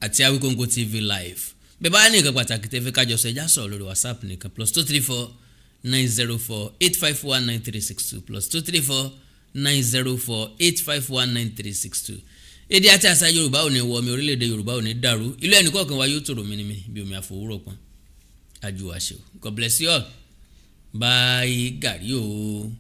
àti Awikonko TV live. Bẹ́ẹ̀ bá ní nǹkan pàtàkì tẹ́ fẹ́ kájọ sọ ẹ já sọ̀rọ̀ lórí WhatsApp nìkan +234 904 851 9362 +234 904 851 9362. Èdè àti àṣà Yorùbá ò ní wọ mi, orílẹ̀-èdè Yorùbá ò ní dàrú, ìlú ẹnì kọ̀ọ̀kan wa yóò tòrò mímí bí omi àfòwúrọ̀ pọ́n. Ajú wa ṣe o. God bless you all. Bye gàrí o.